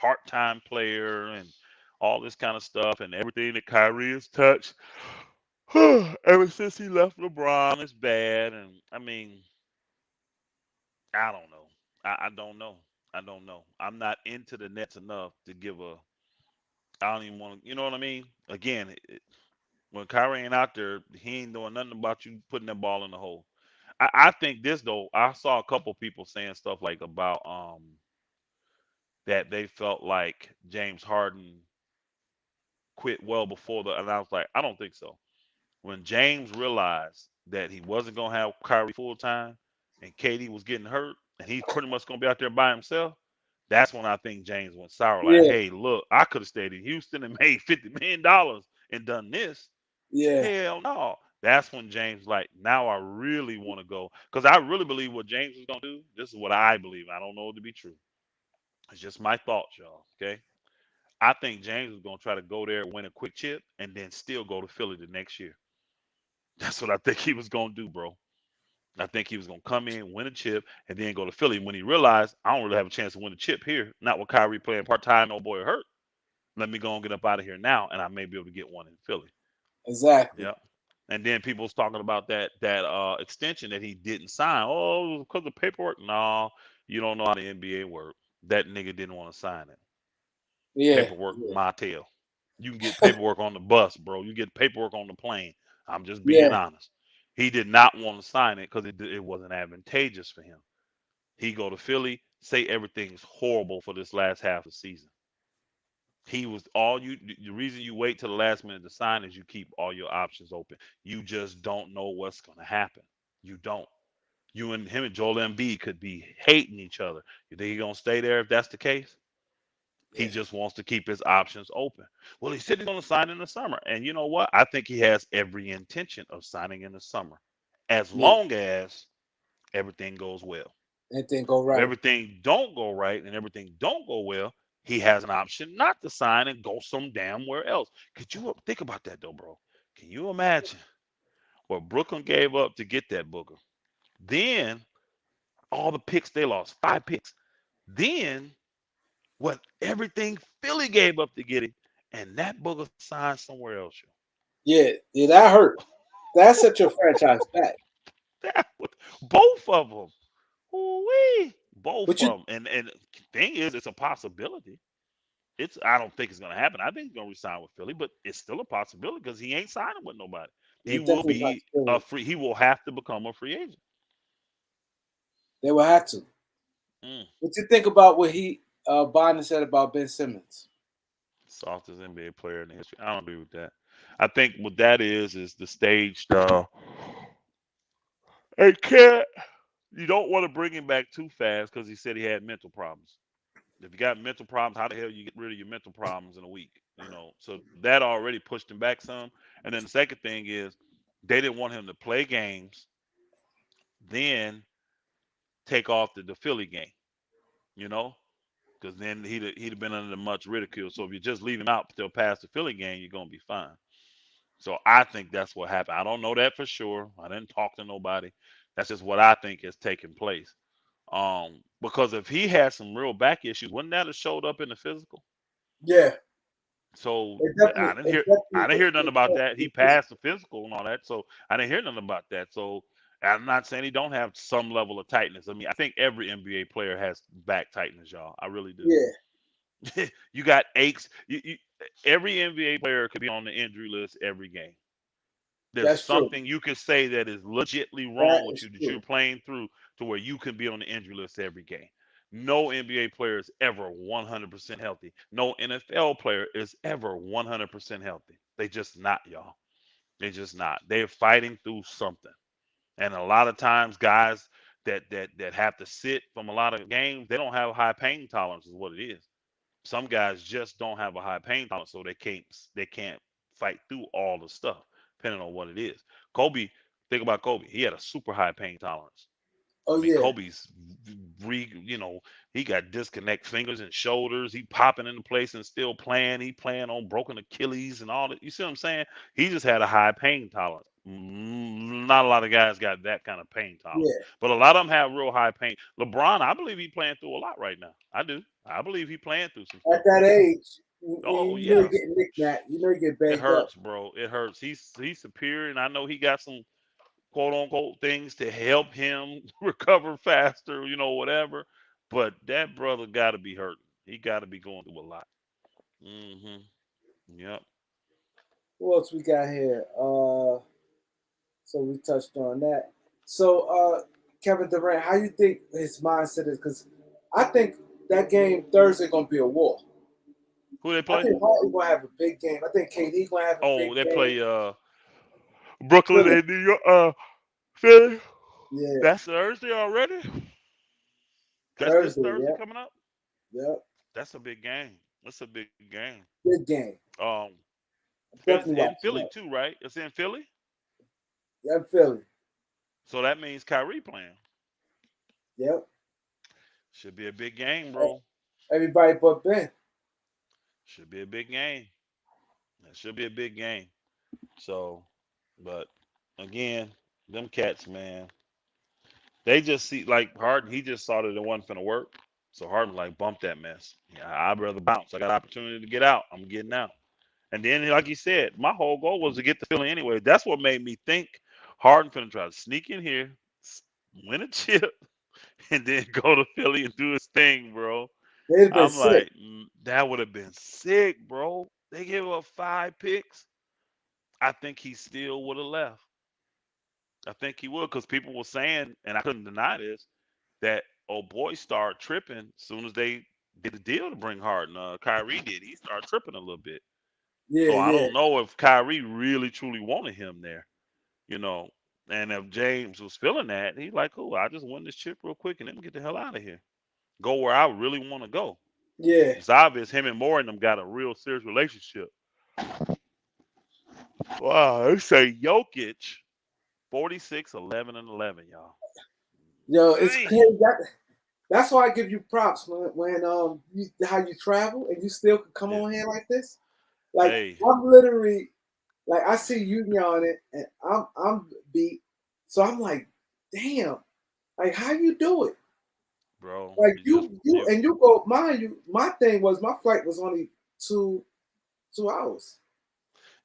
player and all this kind of stuff, and everything that Kyrie has touched ever since he left LeBron is bad. And I mean, I don't know. I don't know. I don't know. I'm not into the Nets enough to give a. I don't even want to. You know what I mean? Again, when Kyrie ain't out there, he ain't doing nothing about you putting that ball in the hole. I think this though. I saw a couple people saying stuff like about that they felt like James Harden quit well before the. And I was like, I don't think so. When James realized that he wasn't gonna have Kyrie full time, and KD was getting hurt, and he's pretty much gonna be out there by himself, that's when I think James went sour. Like, Yeah, hey, look, I could have stayed in Houston and made $50 million and done this. yeah, Hell no. That's when James like, now I really want to go because I really believe what James is gonna do. This is what I believe. I don't know it to be true. It's just my thoughts, y'all. Okay. I think James is gonna try to go there, win a quick chip, and then still go to Philly the next year. That's what I think he was gonna do, bro. I think he was gonna come in, win a chip, and then go to Philly. When he realized I don't really have a chance to win a chip here, not with Kyrie playing part time, no boy hurt. Let me go and get up out of here now, and I may be able to get one in Philly. exactly. Yep. And then people was talking about that extension that he didn't sign. Oh, because of paperwork. No, you don't know how the NBA work. That nigga didn't want to sign it. Yeah, Paperwork, yeah, my tail. You can get paperwork on the bus, bro. You get paperwork on the plane. I'm just being yeah, honest. He did not want to sign it because it wasn't advantageous for him. He go to Philly, say everything's horrible for this last half of the season. He was all you. The reason you wait till the last minute to sign is you keep all your options open. You just don't know what's going to happen. You don't. You and him and Joel Embiid could be hating each other. You think he gonna stay there if that's the case? He yeah. just wants to keep his options open. Well, he said he's going to sign in the summer. And you know what? I think he has every intention of signing in the summer as Yeah. long as everything goes well. Anything go If right? everything don't go right and everything don't go well, he has an option not to sign and go some damn where else. Could you think about that though, bro? Can you imagine what Brooklyn gave up to get that booger? Then all the picks they lost, 5 picks. Then what everything Philly gave up to get him, and that booger signed somewhere else. Yeah, yeah. That hurt. That set your franchise back. That both of them. Ooh-wee. Both But you, of them. And the thing is, it's a possibility. It's I don't think it's gonna happen. I think he's gonna resign with Philly, but it's still a possibility because he ain't signing with nobody. He it's will definitely a be a possibility. free. He will have to become a free agent. They will have to. Mm. What you think about what he Biden said about Ben Simmons? Softest NBA player in the history. I don't agree with that. I think what that is the staged. Hey, cat. You don't want to bring him back too fast because he said he had mental problems. If you got mental problems, how the hell you get rid of your mental problems in a week? So that already pushed him back some. And then the second thing is they didn't want him to play games, then take off the Philly game, you know, because then he'd have been under much ridicule. So if you just leave him out till past the Philly game, you're gonna be fine. So I think that's what happened. I don't know that for sure. I didn't talk to nobody. That's just what I think has taken place. Because if he had some real back issues, wouldn't that have showed up in the physical? Yeah, So it definitely, I didn't it hear definitely, I didn't hear nothing about that. He it was- passed the physical and all that, so I didn't hear nothing about that. So I'm not saying he don't have some level of tightness. I mean, I think every NBA player has back tightness, y'all. I really do. yeah, You got aches. Every NBA player could be on the injury list every game. There's that's true. something you could say that is legitly That wrong with is you that you're true. playing through to where you can be on the injury list every game. No NBA player is ever 100% healthy. No NFL player is ever 100% healthy. They just not, y'all. They just not. They're fighting through something. And a lot of times, guys that have to sit from a lot of games, they don't have high pain tolerance, is what it is. Some guys just don't have a high pain tolerance, so they can't fight through all the stuff, depending on what it is. Kobe, think about Kobe. He had a super high pain tolerance. Oh I mean, yeah, Kobe's he got disconnect fingers and shoulders. He popping into place and still playing. He playing on broken Achilles and all that. You see what I'm saying? He just had a high pain tolerance. Not a lot of guys got that kind of pain tolerance, yeah. but a lot of them have real high pain. LeBron, I believe he playing through a lot right now. I do. I believe he playing through some At stuff that right now. age. Oh You know you're yeah, getting knick-knack. You know you get it bagged up. hurts, bro. It hurts. He's superior, and I know he got some quote unquote things to help him recover faster, whatever. But that brother got to be hurting. He got to be going through a lot. Yep. Who else we got here? So we touched on that. So Kevin Durant, how you think his mindset is? Because I think that game Thursday gonna be a war. Who they I play? think Harden gonna have a big game. I think KD gonna have a big Oh, they game. play Brooklyn Philly, and New York, Philly. yeah, That's Thursday already. That's this Thursday. Thursday Yep, coming up. yep, That's a big game. That's a big game. big game. Um, I'm it's definitely in watching Philly that. too, right? It's in Philly, Yep, Philly. so that means Kyrie playing. Yep. Should be a big game, bro. Everybody but Ben. Should be a big game. That should be a big game. So, but again, them cats, man, they just see like Harden. He just saw that it wasn't finna work. So Harden like bump that mess. Yeah, I'd rather bounce. I got opportunity to get out. I'm getting out. And then, like you said, my whole goal was to get the feeling anyway. That's what made me think Harden finna try to sneak in here, win a chip, and then go to Philly and do his thing, bro. They'd have been I'm sick. like, that would have been sick, bro. They gave up 5 picks. I think he still would have left. I think he would because people were saying, and I couldn't deny this, that oh boy started tripping as soon as they did the deal to bring Harden. Kyrie did. He started tripping a little bit. Yeah, So I yeah, don't know if Kyrie really truly wanted him there, you know. And if James was feeling that, he's like, cool, I just win this chip real quick and then get the hell out of here. Go where I really want to go. yeah. It's obvious him and Moore and them got a real serious relationship. Wow, they say Jokic 46, 11, and 11, y'all. Yo, it's Damn, crazy. That's why I give you props how you travel and you still can come yeah. on here like this. Like Hey, I'm literally like I see you yawning and I'm beat. So I'm like, damn, like how you do it? bro, Like you just you you. and you go mind you, my thing was my flight was only two hours.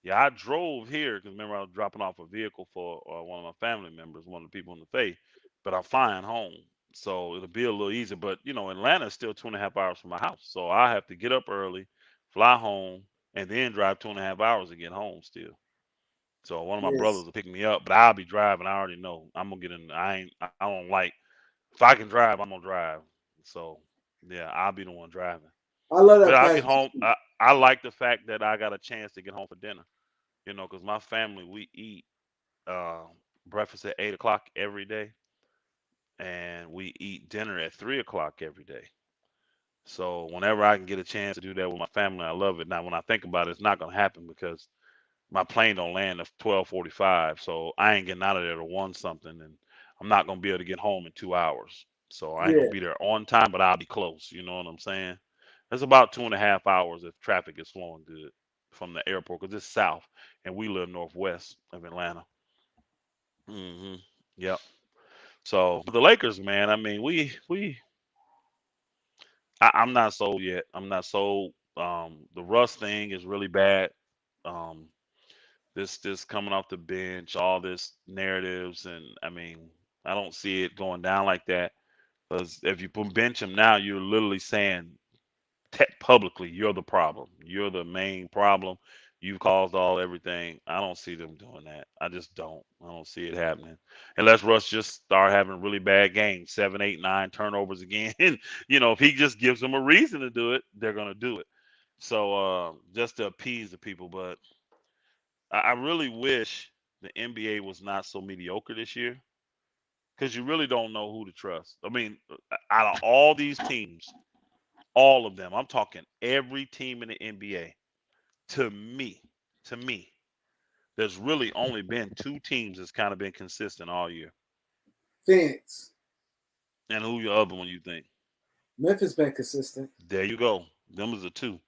Yeah, I drove here because remember I was dropping off a vehicle for one of my family members, one of the people in the faith. But I'm flying home, so it'll be a little easier. But Atlanta is still 2.5 hours from my house, so I have to get up early, fly home, and then drive 2.5 hours to get home still. So one of my brothers Yes. will pick me up, but I'll be driving. I already know I'm gonna get in. I don't like. If I can drive, I'm gonna drive. So yeah, I'll be the one driving. I love But that I get passion. home. I like the fact that I got a chance to get home for dinner. Because my family we eat uh, breakfast at 8 o'clock every day, and we eat dinner at 3 o'clock every day. So whenever I can get a chance to do that with my family, I love it. Now, when I think about it, it's not gonna happen because my plane don't land at 12:45, so I ain't getting out of there to one something, and I'm not gonna be able to get home in 2 hours. So I ain't gonna Yeah, be there on time, but I'll be close. You know what I'm saying? It's about 2.5 hours if traffic is flowing good from the airport because it's south, and we live northwest of Atlanta. Yep. So the Lakers, man. I mean, I'm not sold yet. I'm not sold. The Russ thing is really bad. Um, this coming off the bench, all this narratives, and I mean, I don't see it going down like that. Because if you bench him now, you're literally saying publicly, you're the problem. You're the main problem. You caused all everything. I don't see them doing that. I just don't. I don't see it happening unless Russ just start having really bad games, 7, 8, 9 turnovers again. If he just gives them a reason to do it, they're gonna do it. So just to appease the people, but I really wish the NBA was not so mediocre this year because you really don't know who to trust. I mean, out of all these teams, all of them, I'm talking every team in the NBA. To me, to me, there's really only been 2 teams that's kind of been consistent all year. Phoenix, And who your other one you think? Memphis been consistent. There you go. Them is the two.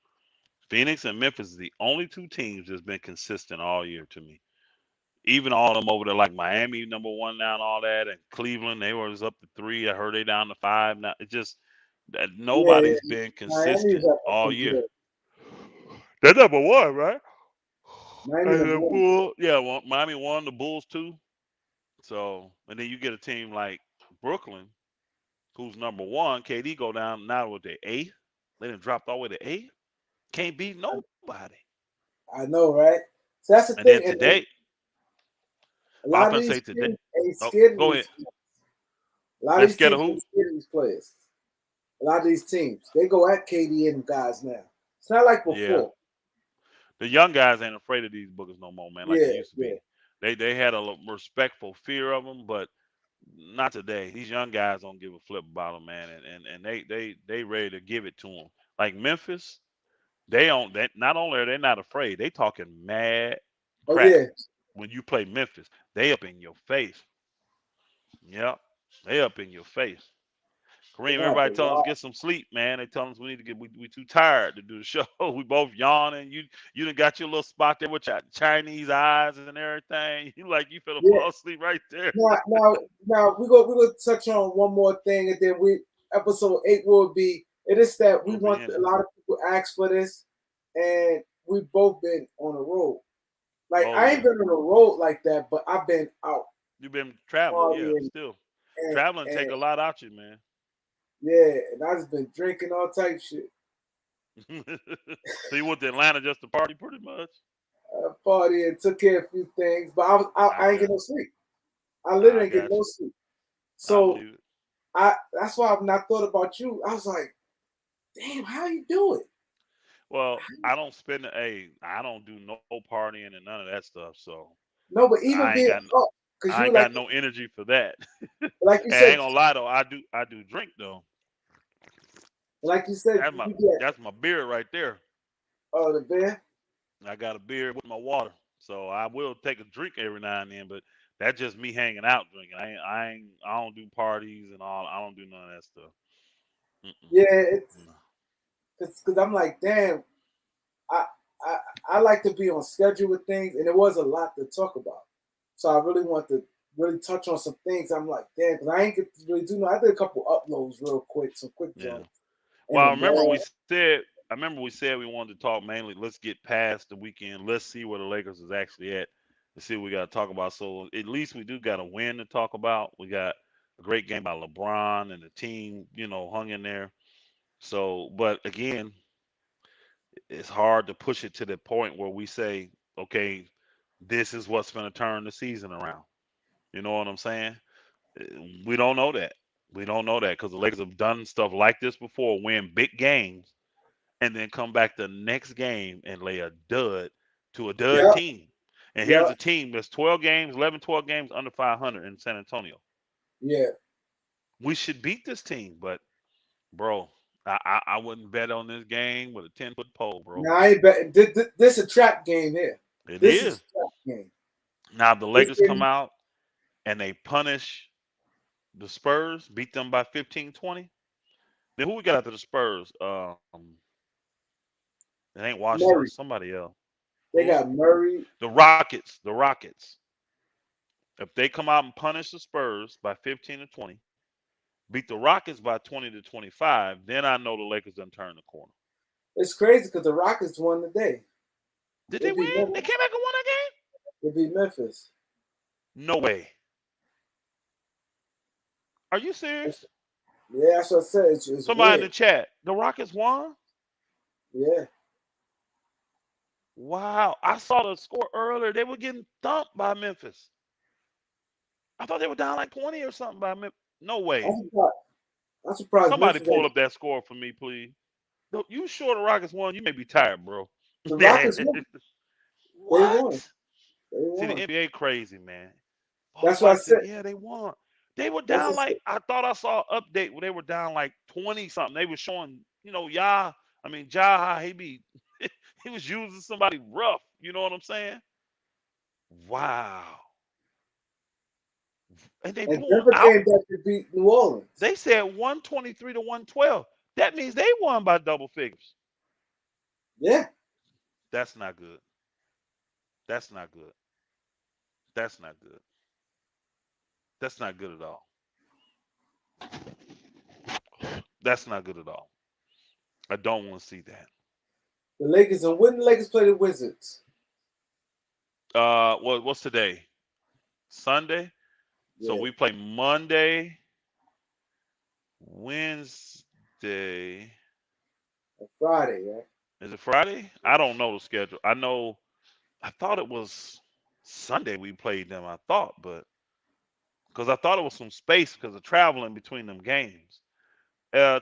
Phoenix and Memphis is the only 2 teams that's been consistent all year to me. Even all of them over there, like Miami, number one now, and all that, and Cleveland, they was up to 3. I heard they down to 5 now. It just that Yeah, nobody's yeah. been Miami's consistent up all to year. good. They're number one, right? Miami And number the one. Bull, yeah, well, Miami won, the Bulls too. So, and then you get a team like Brooklyn, who's number one. KD go down now with the eighth. They done dropped all the way to eighth. Can't beat nobody. I know, right? So that's the And then thing. And today, a I'm lot of gonna these say today. teams ain't Oh, scared of go ahead. these. A lot of They these scared of teams who? ain't scared of these players. A lot of these teams, they go at KD and guys now. It's not like Yeah, before. the young guys ain't afraid of these boogers no more, man, like they Yeah, used to yeah. be. They had a respectful fear of them, but not today. These young guys don't give a flip about them, man, and they ready to give it to them. Like Memphis, they don't. They, not only are they not afraid, they talking mad Oh crap yeah. when you play Memphis. They up in your face. Yep, they up in your face. They're Kareem, gonna have to everybody telling us watch. get some sleep, man. They telling us we need to get we too tired to do the show. We both yawning. You done got your little spot there with your Chinese eyes and everything. You like you finna Yeah. fall asleep right there. Now we gonna touch on one more thing, and then we episode 8 will be. It is that we We'll be want in a it. lot of people ask for this, and we've both been on the road. Like Oh I ain't yeah, been on the road like that, but I've been out you've been traveling, yeah. partying Still, and traveling take and a lot out you, man. yeah, and I just been drinking all type shit. So you went to Atlanta just to party, pretty much. Party and took care of a few things, but I I ain't get got, no sleep. I literally I ain't get got no you. sleep. I So believe it. that's why when I thought about you, I was like, damn, how you do it? Well, I don't spend. I don't do no partying and none of that stuff. So No, but even I ain't being got, up, because I you ain't got like no energy for that. like you Hey, I said, ain't gonna lie though. I do drink though. like you said, That's my you get that's my beer right there. the bear. I got a beer with my water, so I will take a drink every now and then. But that's just me hanging out drinking. I don't do parties and all. I don't do none of that stuff. Mm-mm. Yeah, it's No. because I'm like, damn, I, I I like to be on schedule with things, and there was a lot to talk about. So I really want to really touch on some things. I'm like, damn, because I ain't get to really do no. I did a couple uploads real quick, some quick Yeah. joints, Well, and the ball. I remember we said we wanted to talk mainly. Let's get past the weekend. Let's see where the Lakers is actually at. And see what we got to talk about. So at least we do got a win to talk about. We got a great game by LeBron and the team. Hung in there. So, but again, it's hard to push it to the point where we say, okay, this is what's going to turn the season around. You know what I'm saying? Uh, We don't know that. We don't know that because the Lakers have done stuff like this before, win big games, and then come back the next game and lay a dud to a dud Yep, team. And here's yep, a team that's 12 games, 11, 12 games under 500 in San Antonio. yeah. We should beat this team, but bro, I wouldn't bet on this game with a 10-foot pole, bro. Now I ain't betting. This a trap game here. It This is is. a trap game. Now the This Lakers come game, out and they punish the Spurs, beat them by 15, 20. Then who we got after the Spurs? It ain't Washington. It's Murray. somebody else. They Who? got Murray. The Rockets. The Rockets. If they come out and punish the Spurs by 15 to 20, beat the Rockets by 20 to 25, then I know the Lakers done turn the corner. It's crazy because the Rockets won today. Did They they beat win? They Memphis. came back and won that game? They beat Memphis. No way. Are you serious? Yeah, that's what I said. It's Somebody in the weird. chat. The Rockets won? Yeah, Wow. I saw the score earlier. They were getting thumped by Memphis. I thought they were down like 20 or something by Memphis. No I'm way. surprised. I'm surprised Somebody Memphis pull ain't. up that score for me, please. No, you sure the Rockets won? You may be tired, bro. The Rockets won. They won. What? They See, the won. NBA crazy, man. That's Folks what I like to, said. yeah, they won. They were That's down just, like, I thought I saw an update where they were down like 20 something. They were showing, Jaha, he was using somebody rough. You know what I'm saying? Wow. And they and blew them Denver out. came back to beat New Orleans. They said 123 to 112. That means they won by double figures. Yeah, That's not good. That's not good. That's not good. That's not good at all. That's not good at all. I don't want to see that. The Lakers, and when the Lakers play the Wizards? What's today? Sunday. So Yeah, we play Monday, Wednesday. on Friday, right? Is it Friday? I don't know the schedule. I know. I thought it was Sunday we played them. I thought, but because I thought it was some space because of traveling between them games.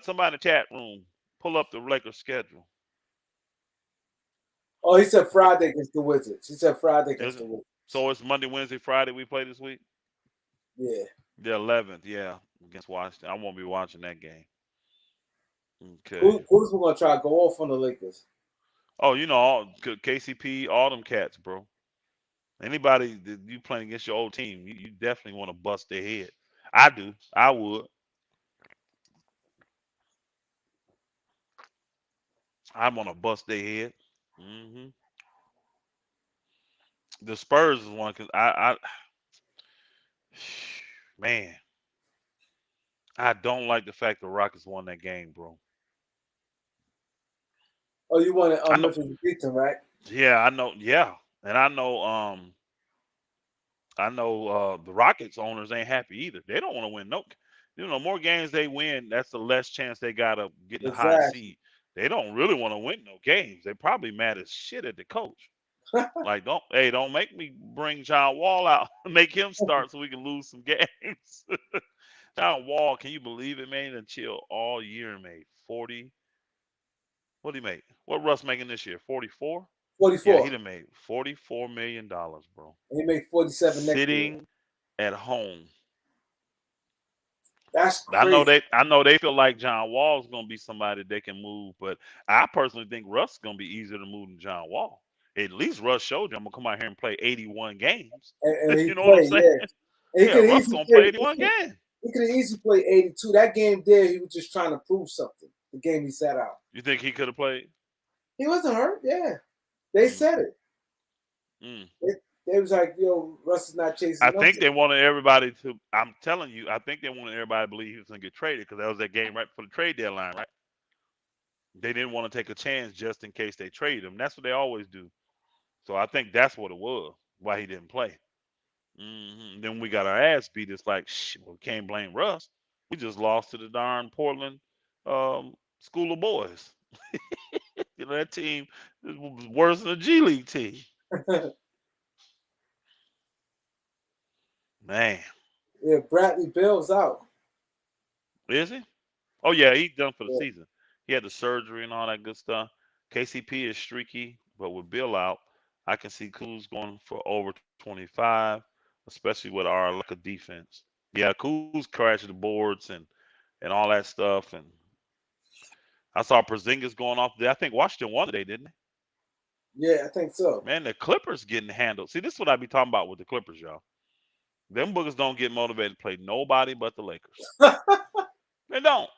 Somebody in the chat room, pull up the Lakers schedule. Oh, he said Friday against the Wizards. He said Friday Is against the it? Wizards. So it's Monday, Wednesday, Friday we play this week. Yeah. The 11th, yeah, against Washington. I won't be watching that game. Okay. Who's we gonna try to go off on the Lakers? Oh, KCP, all them cats, bro. Anybody that you playing against your old team, you definitely want to bust their head. I do. I would. I want to bust their head. hmm The Spurs is one because man, I don't like the fact the Rockets won that game, bro. Oh, you wanted I know. Memphis to beat them, right? Yeah, I know. Yeah, and I know. The Rockets owners ain't happy either. They don't want to win no. More games they win, that's the less chance they got of getting a high Exactly. seed. They don't really want to win no games. They probably mad as shit at the coach. Like, don't make me bring John Wall out, make him start so we can lose some games. John Wall, can you believe it, man? He done chill all year and made 40. What did he make? What Russ making this year? 44? Yeah, he 44. done made $44 million, bro. And he made 47 next year. Sitting at home. That's I know crazy. they feel like John Wall is gonna be somebody they can move, but I personally think Russ is gonna be easier to move than John Wall. At least Russ showed you I'm gonna come out here and play 81 games. And he You know what I'm played, saying? yeah. And he Yeah, could Russ easily gonna play. play 81 games. He could easily play 82. That game there, he was just trying to prove something. The game he sat out. You think he could have played? He wasn't hurt. Yeah, they Mm, said it. mm. They was like, "Yo, Russ is not I chasing think numbers." they wanted everybody to. I'm telling you, I think they wanted everybody to believe he was gonna get traded because that was that game right before the trade deadline, right? They didn't want to take a chance just in case they trade him. That's what they always do. So I think that's what it was. Why he didn't play. Then we got our ass beat. It's like, well, we can't blame Russ. We just lost to the darn Portland School of Boys. That team was worse than a G League team. Man, Yeah, Bradley Bill's out. is he? Oh yeah, he's done for the Yeah, season. He had the surgery and all that good stuff. KCP is streaky, but with Bill out, I can see Kuz going for over 25, especially with our lack of defense. Yeah, Kuz crashed the boards and all that stuff, and I saw Porzingis going off there. I think Washington won today, didn't yeah, I think so. they? Man, the Clippers getting handled. See, this is what I be talking about with the Clippers, y'all. Them boogers don't get motivated to play nobody but the Lakers. They don't.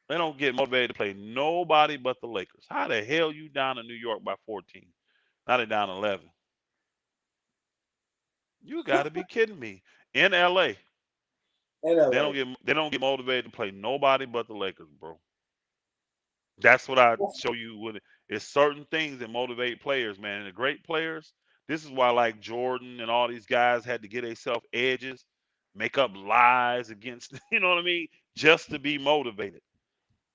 They don't get motivated to play nobody but the Lakers. How the hell you down in New York by 14? Now they down 11. You got to be kidding me. In LA, In LA. they don't get motivated to play nobody but the Lakers, bro. That's what I show you with it. It's certain things that motivate players, man. And the great players, this is why like Jordan and all these guys had to get themselves edges, make up lies against, you know what I mean, just to be motivated.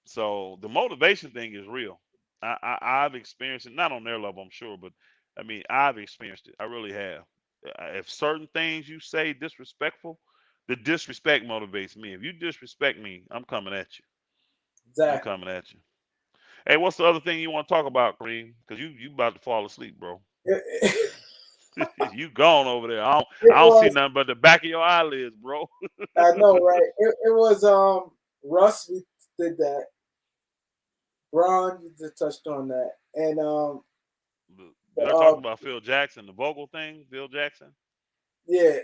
So the motivation thing is real. I've experienced it, not on their level, I'm sure, but I mean, I've experienced it. I really have. If certain things you say disrespectful, the disrespect motivates me. If you disrespect me, I'm coming at you. I'm Exactly. coming at you. Hey, what's the other thing you want to talk about, Kareem? Because you about to fall asleep, bro. It, You gone over there. it I don't see was. nothing but the back of your eyelids, bro. I know, right? It was. Russ, we did that. Bron, you just touched on that, and Y'all talked about Phil Jackson, the vocal thing, Phil Jackson. yeah,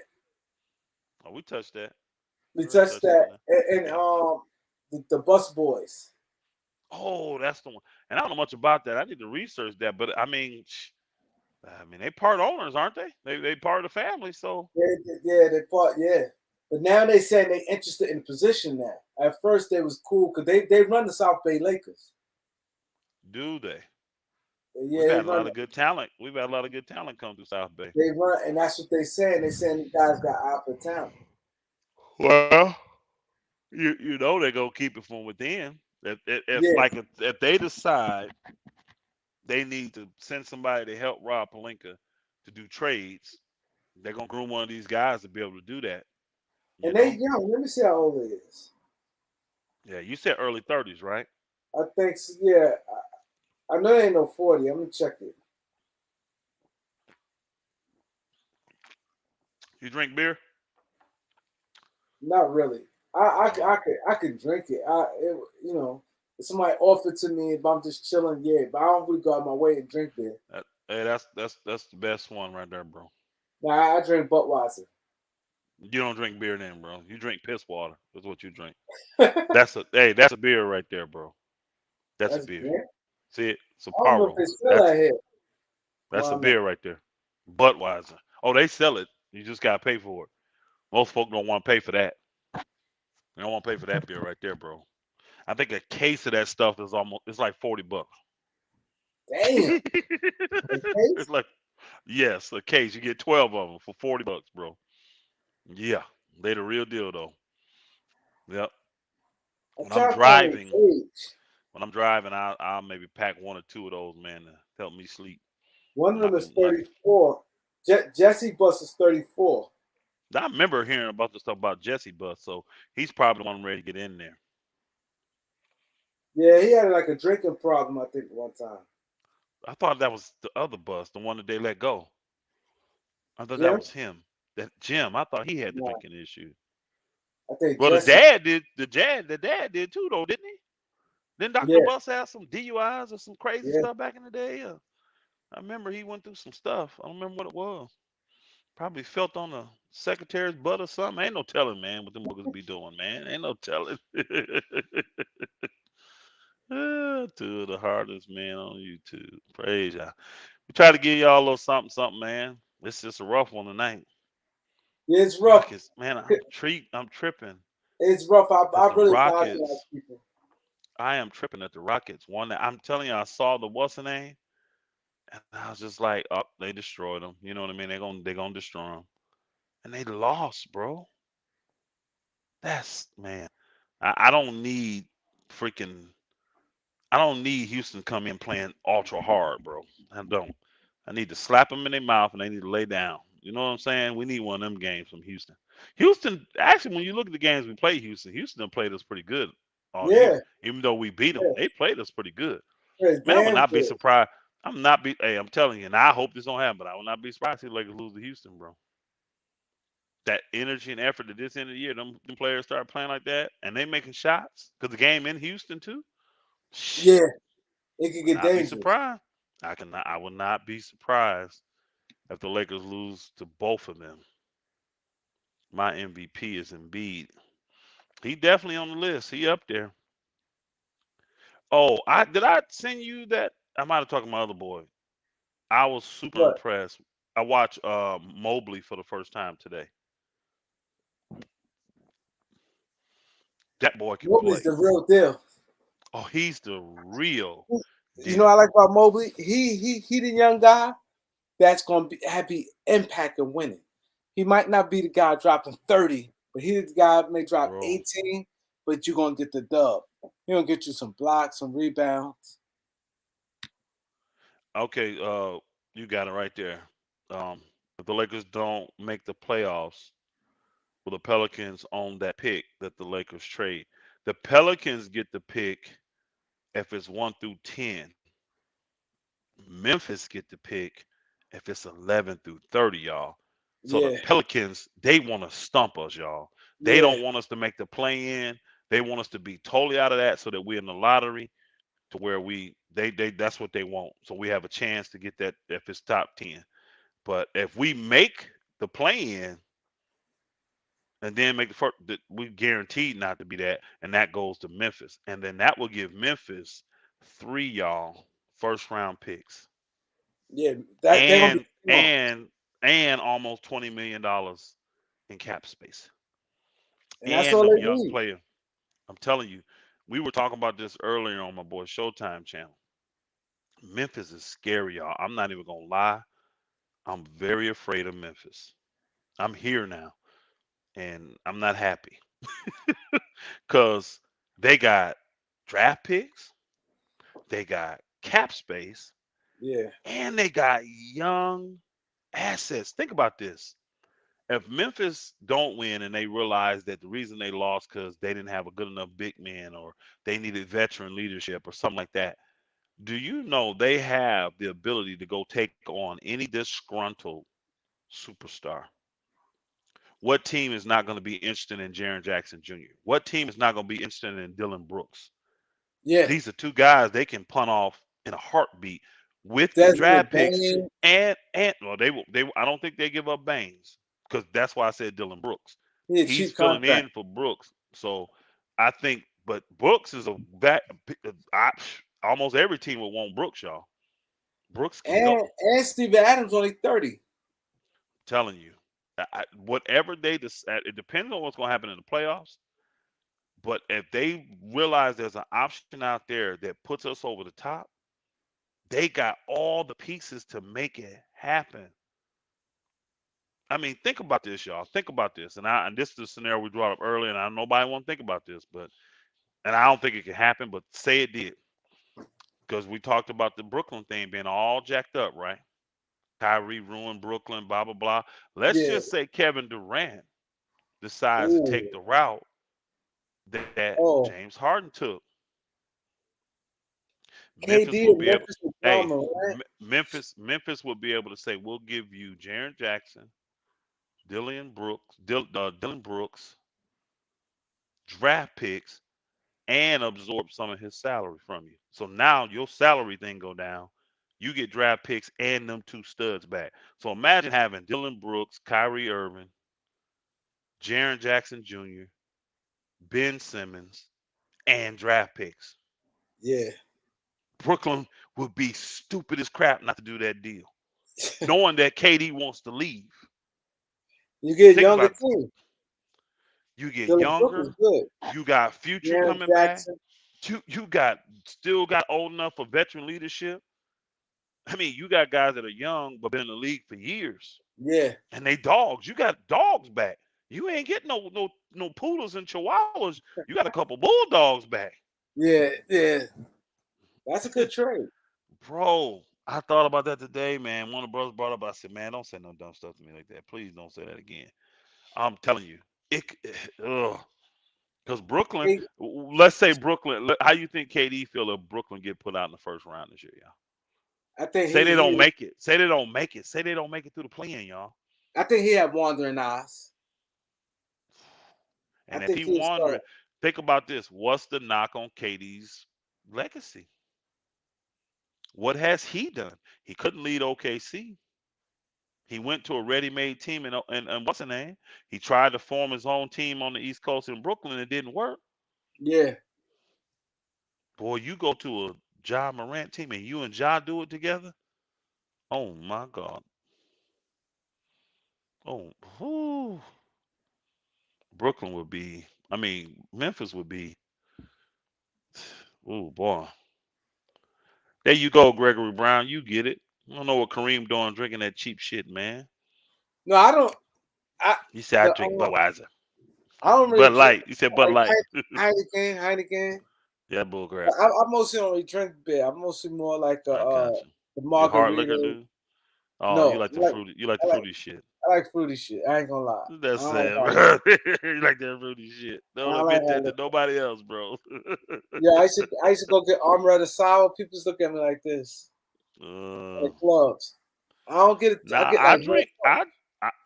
Oh, we touched that. we We already touched touched on that, that. and Yeah. the Bus Boys. Oh, that's the one. And I don't know much about that. I need to research that. But I mean, they part owners, aren't they? They part of the family. So Yeah, they fought. Yeah, but now they saying they interested in the position now. At first, they was cool because they run the South Bay Lakers. do they? Yeah, We've they had a run. lot of good talent. We've had a lot of good talent come through South Bay. They run, and that's what they saying. They saying the guys got eye for talent. Well, you know they're gonna keep it from within. If Yeah, like if they decide they need to send somebody to help Rob Palinka to do trades, they're gonna groom one of these guys to be able to do that. You and they know? young. Let me see how old they is. Yeah, you said early 30s, right? I think yeah. I know they ain't no 40. I'm gonna check it. You drink beer? Not really. Oh, I could drink it. You know, if somebody offered to me, if I'm just chilling, yeah. But I don't really go out my way to drink beer. hey, that's the best one right there, bro. Nah, I drink Budweiser. You don't drink beer then, bro. You drink piss water. That's what you drink. That's a beer right there, bro. That's a That's beer. beer. See it? It's a I don't know if paro. they sell That's that here. that's Well, a I'm not. beer right there. Budweiser. Oh, they sell it. You just gotta pay for it. Most folk don't want to pay for that. They don't want to pay for that beer right there, bro. I think a case of that stuff is almost it's like $40. Damn. The It's case? like yes, a case. You get 12 of them for $40, bro. Yeah, they the real deal though. Yep. I'm When I'm trying to find driving, the age. I'll maybe pack one or two of those, man, to help me sleep. One of When I, them is like, 34. Jesse Bus is 34. I remember hearing about the stuff about Jesse Bus, so he's probably the one ready to get in there. Yeah, he had like a drinking problem, I think, one time. I thought that was the other Bus, the one that they let go. I thought that Jim? was him. That Jim, I thought he had the Nah, drinking issue. I think Well, the Jesse. dad did. The dad did too, though, didn't he? Didn't Dr. Yeah, Bus have some DUIs or some crazy yeah. stuff back in the day? I remember he went through some stuff. I don't remember what it was. Probably felt on the secretary's butt or something. Ain't no telling, man, what them boogers be doing, man. Ain't no telling. Two of the hardest man on YouTube. Praise y'all. We try to give y'all a little something, something, man. It's just a rough one tonight. Yeah, it's rough. Rockets, man. I'm tripping It's rough. at I the really apologize, Rockets. people. I am tripping at the Rockets. One that I'm telling you, I saw the what's the name, and I was just like, oh, they destroyed them. You know what I mean? They're gonna destroy them, and they lost, bro. That's man. I don't need freaking. I don't need Houston to come in playing ultra hard, bro. I don't. I need to slap them in their mouth and they need to lay down. You know what I'm saying? We need one of them games from Houston. Houston, actually, when you look at the games we play Houston, Houston done played us pretty good all Yeah, year. Even though we beat them, yeah. they played us pretty good. It's Man, I would damn not be good. surprised. I'm not be. Hey, I'm telling you, and I hope this don't happen, but I will not be surprised if the Lakers lose to Houston, bro. That energy and effort at this end of the year, them players start playing like that, and they making shots because the game in Houston too. Shh, Yeah, it could would get not be dangerous. surprised. I would not be surprised if the Lakers lose to both of them. My MVP is Embiid. He definitely on the list. He up there. Oh, I did I send you that? I might have talked to my other boy. I was super But impressed. I watched Mobley for the first time today. That boy can Mobley's play. the real deal. Oh, he's the real You know what deal. I like about Mobley? He the young guy that's gonna be impact and winning. He might not be the guy dropping 30, but he's the guy that may drop Bro. 18, but you're gonna get the dub. He's gonna get you some blocks, some rebounds. Okay, you got it right there. Um, if the Lakers don't make the playoffs, will the Pelicans own that pick that the Lakers trade? The Pelicans get the pick if it's 1 through 10. Memphis get the pick if it's 11 through 30, y'all. So the Yeah, Pelicans, they want to stump us, y'all. They yeah, don't want us to make the play in. They want us to be totally out of that so that we're in the lottery to where they that's what they want. So we have a chance to get that if it's top 10. But if we make the play in and then make the first, we guaranteed not to be that, and that goes to Memphis, and then that will give Memphis three y'all first round picks yeah. That they're gonna be and strong. almost $20 million in cap space And that's and all them they young need. player. I'm telling you, we were talking about this earlier on my boy Showtime channel. Memphis is scary, y'all. I'm not even gonna lie. I'm very afraid of Memphis. I'm here now, and I'm not happy because they got draft picks, they got cap space, Yeah. and they got young assets. Think about this. If Memphis don't win and they realize that the reason they lost because they didn't have a good enough big man or they needed veteran leadership or something like that, do you know they have the ability to go take on any disgruntled superstar? What team is not going to be interested in Jaren Jackson Jr.? What team is not going to be interested in Dylan Brooks? Yeah. These are two guys they can punt off in a heartbeat with the Desmond draft picks, Bane. and well they I don't think they give up Baines because that's why I said Dylan Brooks. He a He's cheap filling contract. in for Brooks, so I think. But Brooks is a back. I, almost every team would want Brooks, y'all. Brooks can go. And Steven Adams only 30. Telling you, whatever they decide, it depends on what's going to happen in the playoffs. But if they realize there's an option out there that puts us over the top, they got all the pieces to make it happen. I mean, think about this, y'all. Think about this, and this is the scenario we brought up earlier, and I nobody want to think about this, but and I don't think it can happen, but say it did, because we talked about the Brooklyn thing being all jacked up, right? Kyrie ruined Brooklyn, blah blah blah. Let's Yeah. just say Kevin Durant decides to Ooh. take the route that Oh. James Harden took. Memphis KD will and be able. Memphis with Hey, drama, right? Memphis will be able to say, we'll give you Jaren Jackson, Dylan Brooks, draft picks, and absorb some of his salary from you. So now your salary thing go down. You get draft picks and them two studs back. So imagine having Dylan Brooks, Kyrie Irving, Jaren Jackson Jr., Ben Simmons, and draft picks. Yeah. Brooklyn would be stupid as crap not to do that deal, knowing that KD wants to leave. You get Think younger about it. too. You get Dylan Brooks is younger, good. you got future Jaren coming back. Jackson. You got still got old enough for veteran leadership. I mean, you got guys that are young but been in the league for years, Yeah. and they dogs. You got dogs back. You ain't getting no poodles and chihuahuas. You got a couple bulldogs back, Yeah. Yeah. That's a good trade. bro. I thought about that today, man. One of the brothers brought up. I said, man, don't say no dumb stuff to me like that. Please don't say that again. I'm telling you, it. Ugh. Because Brooklyn, He, let's say Brooklyn. How you think KD feel if Brooklyn get put out in the first round this year, y'all? I think Say they he don't make it. Say they don't make it. Say they don't make it through the play-in, y'all. I think he had wandering eyes. I And if think he he was wandering, think about this. What's the knock on KD's legacy? What has he done? He couldn't lead OKC. He went to a ready-made team and what's the name? He tried to form his own team on the East Coast in Brooklyn. It didn't work. Yeah. Boy, you go to a Ja Morant team and you and Ja do it together. Oh my God. Oh, whew. Brooklyn would be. I mean, Memphis would be. Oh boy. There you go, Gregory Brown. You get it. I don't know what Kareem doing drinking that cheap shit, man. No, I don't. I He said I the drink Budweiser. I don't really Bud drink. Light. He said I Bud like Light. Heineken. Yeah, bull But crap. I mostly don't really drink beer. I'm mostly more like I got you. the You hard liquor margarita. dude? Oh, No, you like the I like fruity shit. I like fruity shit. I ain't gonna lie. I That's don't like sad, hard liquor. bro. You like that fruity shit. I Don't don't like admit hard that to liquor. nobody else, bro. Yeah, I used to go get Armor Sour. People just look at me like this at uh, the clubs. I don't get it. I Nah, get I like rum drink. punch.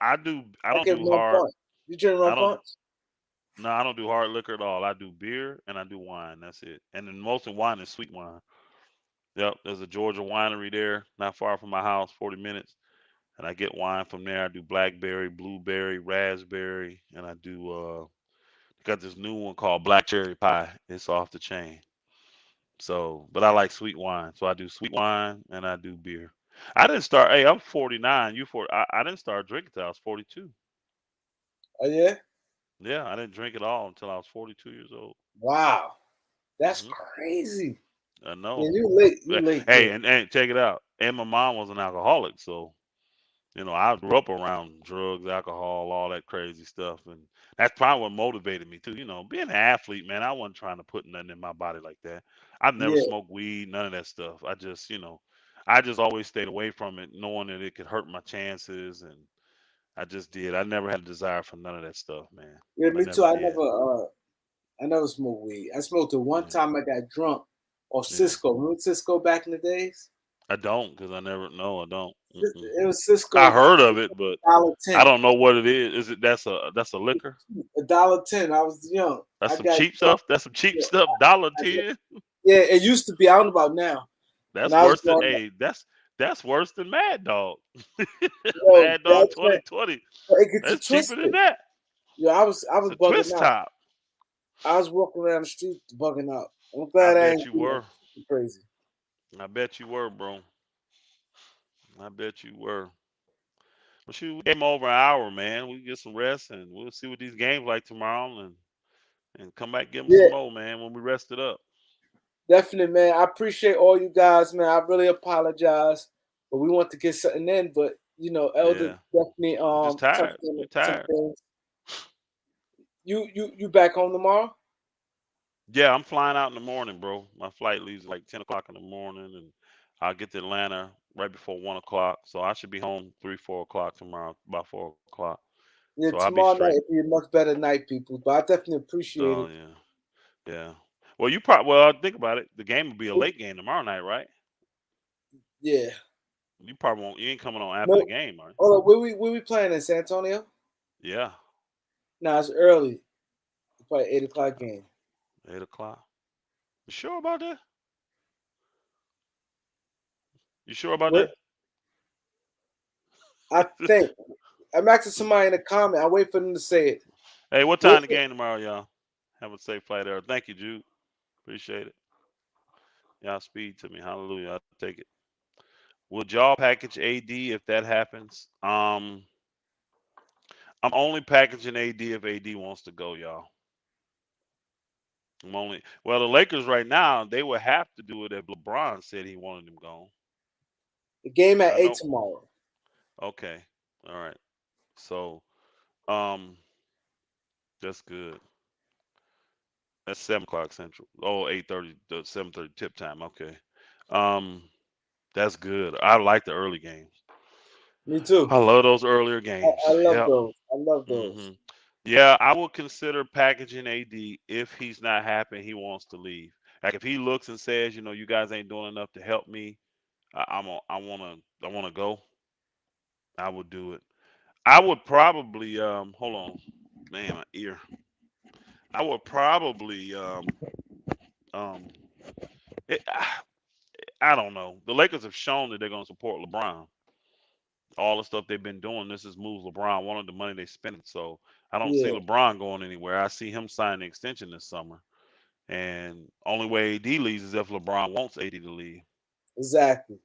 I do. I I don't get do rum hard. punch. You drink I rum don't. punch? No, I don't do hard liquor at all. I do beer and I do wine. That's it. And then most of wine is sweet wine. Yep, there's a Georgia winery there, not far from my house, 40 minutes. And I get wine from there. I do blackberry, blueberry, raspberry, and I do got this new one called black cherry pie. It's off the chain. So, but I like sweet wine. So I do sweet wine and I do beer. I didn't start. Hey, I'm 49. You 40. I didn't start drinking till I was 42. Oh yeah. Yeah, I didn't drink at all until I was 42 years old. Wow, that's hmm crazy. I Yeah, know. you late Hey, there. and check it out. And my mom was an alcoholic, so I grew up around drugs, alcohol, all that crazy stuff, and that's probably what motivated me too. Being an athlete, man, I wasn't trying to put nothing in my body like that. I've never Yeah, smoked weed, none of that stuff. I just always stayed away from it, knowing that it could hurt my chances, and I just did. I never had a desire for none of that stuff, man. yeah, I me too. never did. I never smoked weed. I smoked it one Yeah, time. I got drunk off yeah. Cisco. Remember Cisco back in the days? I don't, because I never. No, I don't. Mm-mm. It was I Cisco, heard of it, but dollar I ten, don't know what it is. Is it that's a liquor? $1.10. I was young. That's I some got cheap drunk. stuff. That's some cheap Yeah, stuff. Dollar I got- 10. yeah, it used to be. I don't know about now. When That's I was worse than growing up, hey. That's worse than Mad Dog. yo, Mad Dog that's when 2020. it gets you That's cheaper than twisted. that. Yo, I It's was a bugging twist out. top. I was walking around the street bugging out. I'm I glad I bet ain't you do were. nothing crazy. I bet you were, bro. I bet you were. Well, shoot, we came over an hour, man. We can get some rest, and we'll see what these games like tomorrow, and come back and give them some Yeah, more, man. When we rest it up. definitely, man. I appreciate all you guys, man. I really apologize, but we want to get something in. But Elder Yeah. definitely We just touched tired. on We some tired. things. You back home tomorrow? Yeah, I'm flying out in the morning, bro. My flight leaves like 10 o'clock in the morning, and I'll get to Atlanta right before 1 o'clock. So I should be home 3, 4 o'clock tomorrow, about 4 o'clock. Yeah, So I'll be tomorrow night straight. it'll be a much better night, people. But I definitely appreciate So it. yeah, yeah. Well, think about it. The game will be a late game tomorrow night, right? Yeah. You probably won't. You ain't coming on after the No, game, right? hold on. Where we playing in San Antonio? Yeah, Nah, it's early. It's probably 8 o'clock game. 8 o'clock. You sure about that? You sure about What that? I think I'm asking somebody in the comment. I wait for them to say it. Hey, what What time the game tomorrow, y'all? Have a safe flight there. Thank you, Jude. Appreciate it. Y'all speed to me. Hallelujah. I'll take it. Would y'all package AD if that happens? I'm only packaging AD if AD wants to go, y'all. The Lakers right now, they would have to do it if LeBron said he wanted him gone. the game But at I 8 know tomorrow. okay. All right. So um that's good. That's 7 o'clock central. Oh, 8:30 to 7:30 tip time. Okay. Um that's good. I like the early games. Me too. I love those earlier games. I love Yep. those. I love those. hmm Yeah, I will consider packaging AD if he's not happy, he wants to leave. Like if he looks and says, you guys ain't doing enough to help me, I wanna go. I would do it. I would probably hold on, man, my ear. I would probably um it, I don't know. The Lakers have shown that they're gonna support LeBron. All the stuff they've been doing, this is moves LeBron wanted the money they spending. So I don't see Yeah, LeBron going anywhere. I see him signing an extension this summer. And only way AD leaves is if LeBron wants AD to leave. exactly.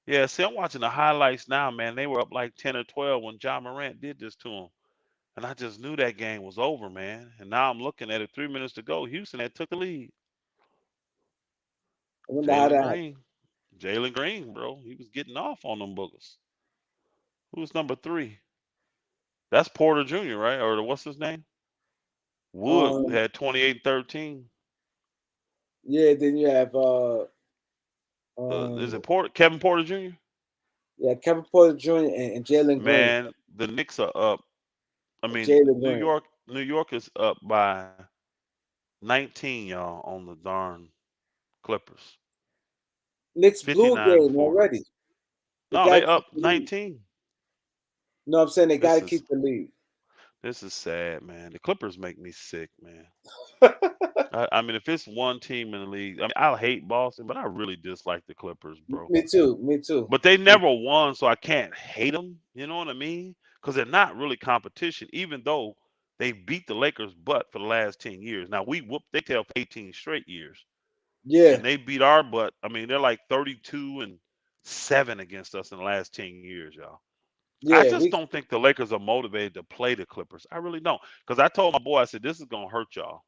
Yeah, see, I'm watching the highlights now, man. They were up like 10 or 12 when John Morant did this to him. And I just knew that game was over, man. And now I'm looking at it, 3 minutes to go. Houston had took the lead. I wonder how Jalen that happened. Green. Jalen Green, bro. He was getting off on them boogers. Who's number three? That's Porter Jr., right? Or what's his name? Wood Um, had 28-13. yeah. Then you have Is it um, Kevin Porter Jr.? yeah, Kevin Porter Jr. and Jalen Green. Man, the Knicks are up. I mean, Jalen New Green. York, New York is up by 19, y'all, on the darn Clippers. Knicks blew a 59 to game 40. already. They No, got they to keep up the lead. 19. No, I'm saying they got This to is keep the lead. this is sad, man. The Clippers make me sick, man. I mean, if it's one team in the league, I mean, I hate Boston, but I really dislike the Clippers, bro. Me too. Me too. But they never won, so I can't hate them. You know what I mean? Because they're not really competition, even though they beat the Lakers' butt for the last 10 years. Now we whooped their tail for 18 straight years, Yeah, and they beat our butt. I mean, they're like 32-7 against us in the last 10 years, y'all. I yeah. just don't think the Lakers are motivated to play the Clippers. I really don't. Because I told my boy, I said, this is gonna hurt y'all.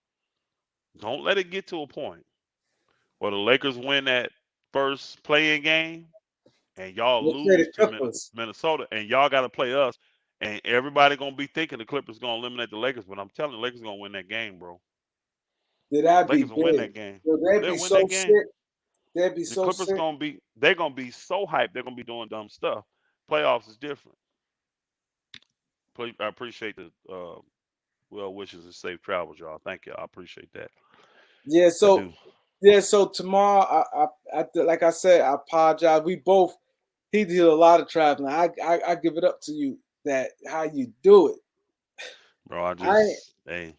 Don't let it get to a point Or the Lakers win that first playing game, and y'all They play lose the to Clippers. Minnesota, and y'all got to play us, and everybody gonna be thinking the Clippers gonna eliminate the Lakers, but I'm telling you, the Lakers gonna win that game, bro. Dude, that'd be Lakers will win big. that game. Yo, they'd They'll be win so that game. sick. They'd be The so Clippers sick. they're gonna be so hyped. They're gonna be doing dumb stuff. Playoffs is different. I appreciate the well wishes and safe travels, y'all. Thank you. I appreciate that. Yeah, I so do, yeah, so tomorrow, like I said, I apologize. We both he did a lot of traveling. I give it up to you that how you do it. bro. I I ain't, just hey,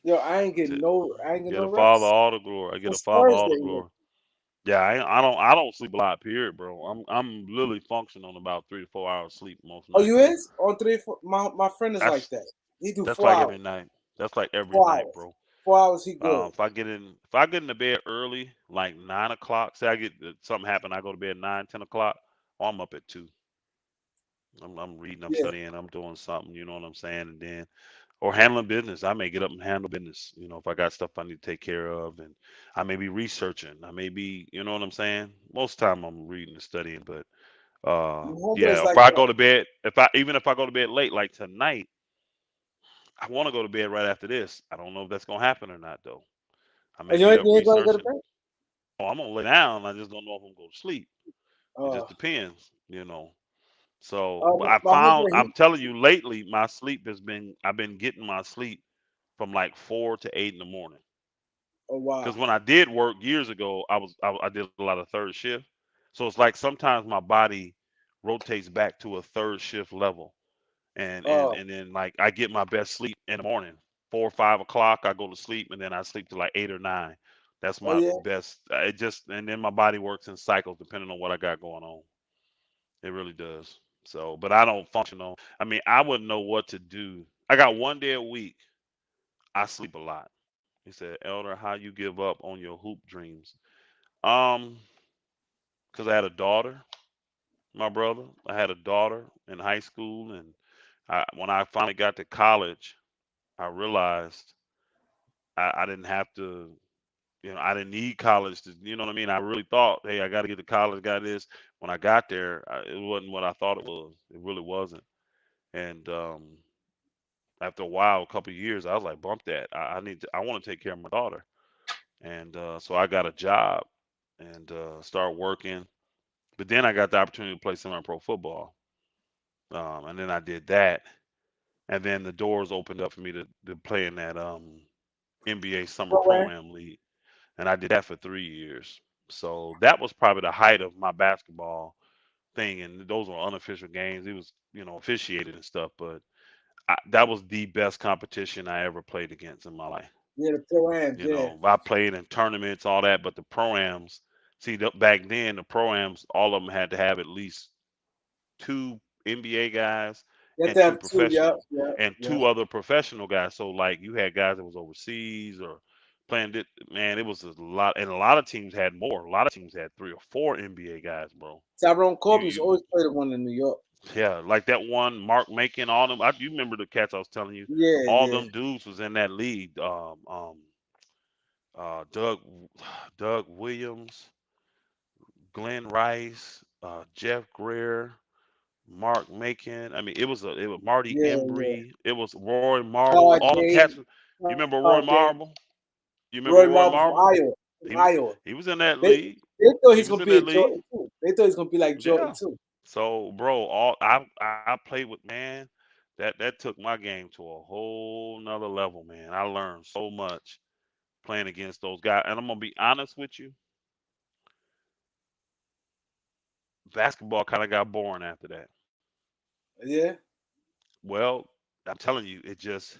to I ain't get get no a father rest. all the glory. I get a It's father all the Thursday here. glory. Yeah, I don't sleep a lot. Period, bro. I'm literally functioning on about 3 to 4 hours sleep most Oh, you nights. is on three? Four, my friend is like That's that. He do that's four like hours. every night. That's like every 4 hours. night, bro. 4 hours. He good. If I get into bed early, like 9 o'clock, say I get something happen, I go to bed 9, 10 o'clock. Oh, I'm up at 2. I'm reading, I'm Yeah. studying, I'm doing something. You know what I'm saying? And then or handling business. I may get up and handle business. If I got stuff I need to take care of, and I may be researching. I may be, you know what I'm saying. Most time I'm reading and studying, but My husband is yeah. If like I that. go to bed, if I go to bed late, like tonight, I want to go to bed right after this. I don't know if that's gonna happen or not though. I Oh, may be up you ain't gonna go to researching. bed? Oh, I'm gonna lay down. I just don't know if I'm gonna go to sleep. It Uh, just depends. So, but my husband, I'm telling you, lately my sleep I've been getting my sleep from like 4 to 8 in the morning. oh Because wow. when I did work years ago, I did a lot of third shift. So it's like sometimes my body rotates back to a third shift level, and and Oh, and then like I get my best sleep in the morning, 4 or 5 o'clock. I go to sleep, and then I sleep to like 8 or 9. That's oh my yeah. best. It just and then my body works in cycles depending on what I got going on. It really does. So, but I don't function on. I mean, I wouldn't know what to do. I got one day a week. I sleep a lot. He said, "Elder, how you give up on your hoop dreams?" Um, because I had a daughter, my brother. I had a daughter in high school, and when I finally got to college, I realized I didn't have to. I didn't need college to. You know what I mean? I really thought, hey, I got to get to college, got this. When I got there, it wasn't what I thought it was. It really wasn't. And after a while, a couple of years, I was like, bump that. I need to. I want to take care of my daughter, and so I got a job and start working. But then I got the opportunity to play semi-pro football, and then I did that, and then the doors opened up for me to play in that NBA summer Program. pro-am league, and I did that for 3 years. So that was probably the height of my basketball thing, and those were unofficial games. It was officiated and stuff, but that was the best competition I ever played against in my life. Yeah, the program. Yeah. I played in tournaments, all that, but the pro-ams, see, back then the pro-ams, all of them had to have at least two NBA guys You have and to two have two. Yep. professional Yep. and Yep. two other professional guys. So like you had guys that was overseas or playing it, man, it was a lot, and a lot of teams had more. A lot of teams had 3 or 4 NBA guys, bro. Tyrone You Corbin's you always played the one in New York. yeah, like that one Mark Macon, all them. You remember the cats I was telling you? Yeah. All Yeah. them dudes was in that league. Doug Doug Williams, Glenn Rice, Jeff Greer, Mark Macon. I mean, it was Marty Yeah. Yeah. Embry. It was Roy Marble. Hard All them game. cats. You remember Roy Hard game. Marble? You remember Roy Roy Marble from Marble? Iowa. From He was Iowa. he was in that They league. they thought He he's was gonna in be that a league. Jordan too. They thought he's gonna be like Jordan Yeah. too. So, bro, all I played with, man. That took my game to a whole nother level, man. I learned so much playing against those guys. And I'm gonna be honest with you, basketball kind of got boring after that. Yeah. Well, I'm telling you, it just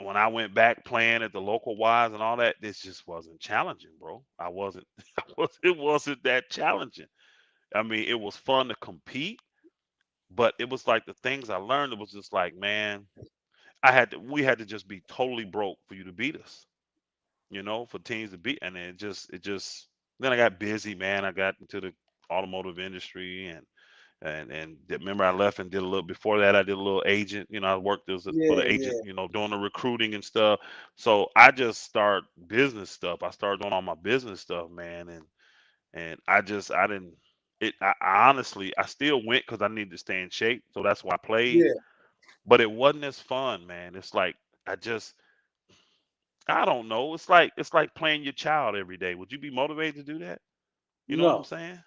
when I went back playing at the local wise and all that, this just wasn't challenging, bro. I wasn't. It wasn't that challenging. I mean, it was fun to compete, but it was like the things I learned. It was just like, man, we had to just be totally broke for you to beat us. For teams to beat, and then it just then I got busy, man. I got into the automotive industry, and And remember I left and did a little before that I did a little agent. I worked for the Yeah, agent, yeah, doing the recruiting and stuff. So I just start business stuff. I started doing all my business stuff, man, and I didn't. I honestly I still went because I needed to stay in shape, so that's why I played. yeah. But it wasn't as fun, man. It's like I just I don't know. It's like playing your child every day. Would you be motivated to do that? You know what I'm No. saying?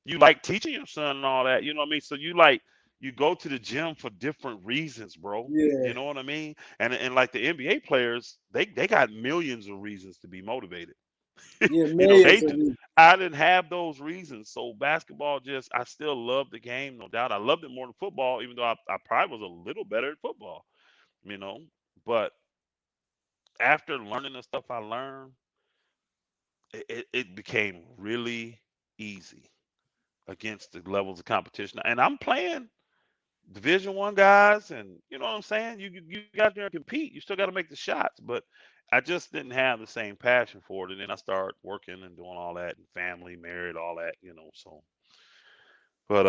You like teaching your son and all that. You know what I mean? So you go to the gym for different reasons, bro. You Yeah, know what I mean? And like the NBA players, they got millions of reasons to be motivated. yeah. They Millions of do. reasons. I didn't have those reasons. So basketball just I still love the game, no doubt. I loved it more than football, even though I probably was a little better at football, you know. But after learning the stuff I learned, it became really easy against the levels of competition. And I'm playing Division 1 guys, and you know what I'm saying. You got there and compete. You still got to make the shots, but I just didn't have the same passion for it. And then I started working and doing all that, and family, married, all that. So, but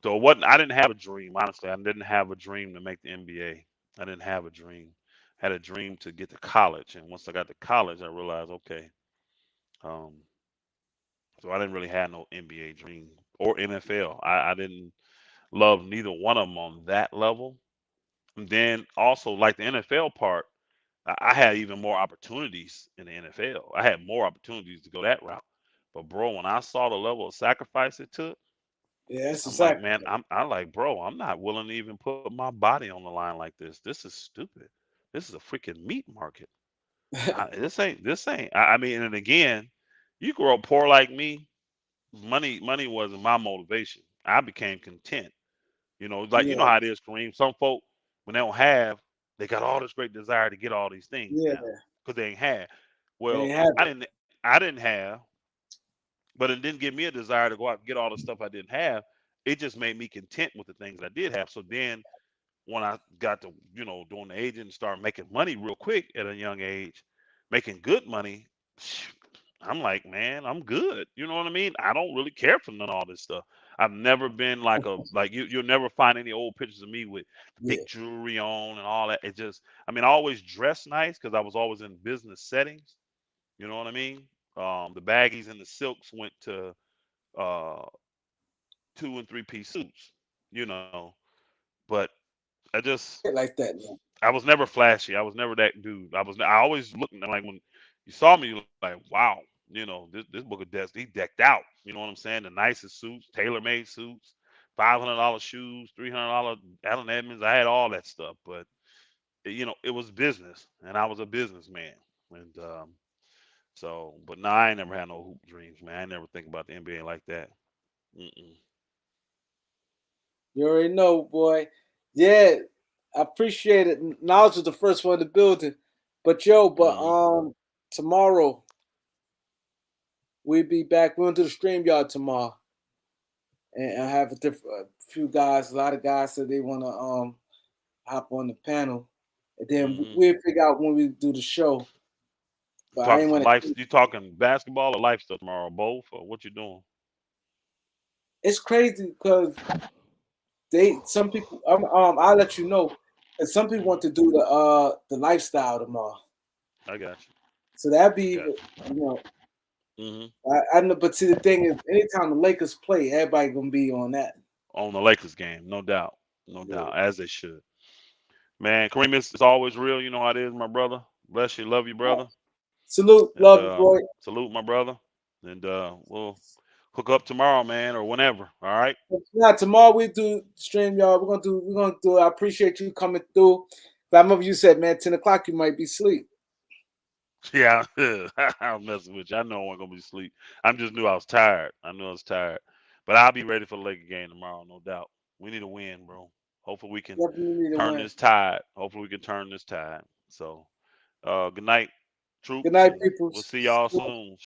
so it wasn't. I didn't have a dream. Honestly, I didn't have a dream to make the NBA. I didn't have a dream. I had a dream to get to college, and once I got to college, I realized, okay, um, so I didn't really have no NBA dream or NFL. I didn't love neither one of them on that level. And then also like the NFL part, I had even more opportunities in the NFL. I had more opportunities to go that route. But bro, when I saw the level of sacrifice it took, Yeah, that's I'm like, exactly. man, I like, bro, I'm not willing to even put my body on the line like this. This is stupid. This is a freaking meat market. This ain't. I mean, and again, you grow up poor like me. Money wasn't my motivation. I became content. Like you know Yeah, how it is, Kareem. Some folk when they don't have, they got all this great desire to get all these things now yeah. because they ain't had. They Well, ain't have I it. didn't. I didn't have, but it didn't give me a desire to go out and get all the stuff I didn't have. It just made me content with the things I did have. So then when I got to, doing the agent and start making money real quick at a young age, making good money, I'm like, man, I'm good. You know what I mean? I don't really care for none of all this stuff. I've never been like you'll never find any old pictures of me with Yeah, thick jewelry on and all that. I mean, I always dress nice because I was always in business settings. You know what I mean? The baggies and the silks went to uh 2 and 3 piece suits, you know. But I just shit like that. Man. I was never flashy. I was never that dude. I always looked like when you saw me, you like, wow, this book of desk, he decked out. You know what I'm saying? The nicest suits, tailor made suits, $500 shoes, $300 Allen Edmonds. I had all that stuff, but it was business, and I was a businessman, and but no, I ain't never had no hoop dreams, man. I ain't never think about the NBA like that. Mm-mm. You already know, boy. Yeah, I appreciate it. Knowledge was the first one in the building, but Hmm. tomorrow we'll be back. We're gonna do the stream yard tomorrow, and I have a few guys. A lot of guys said they wanna hop on the panel, and then Hmm. we'll figure out when we do the show. You But I talking ain't some want life? to. You talking basketball or life stuff tomorrow? Both, or what you doing? It's crazy because some people I'll let you know, and some people want Hmm. to do the lifestyle tomorrow. I got you. So that'd I be got you know you. I know, but see the thing is, anytime the Lakers play, everybody gonna be on that. On the Lakers game, no doubt, no Yeah. doubt, as they should. Man, Kareem, it's always real. You know how it is, my brother. Bless you, love you, brother, Salute, and love you, boy. salute, my brother. And we'll hook up tomorrow, man, or whenever. All right. Now tomorrow we do stream, y'all. We're gonna do. I appreciate you coming through. But I remember you said, man, 10 o'clock you might be asleep. Yeah, I'm messing with you. I know I wasn't gonna be asleep. I just knew I was tired. I knew I was tired, but I'll be ready for the Laker game tomorrow, no doubt. We need a win, bro. Hopefully we can Definitely need to turn win. this tide. Hopefully we can turn this tide. So, good night, Good night, troops, and people. we'll see y'all soon.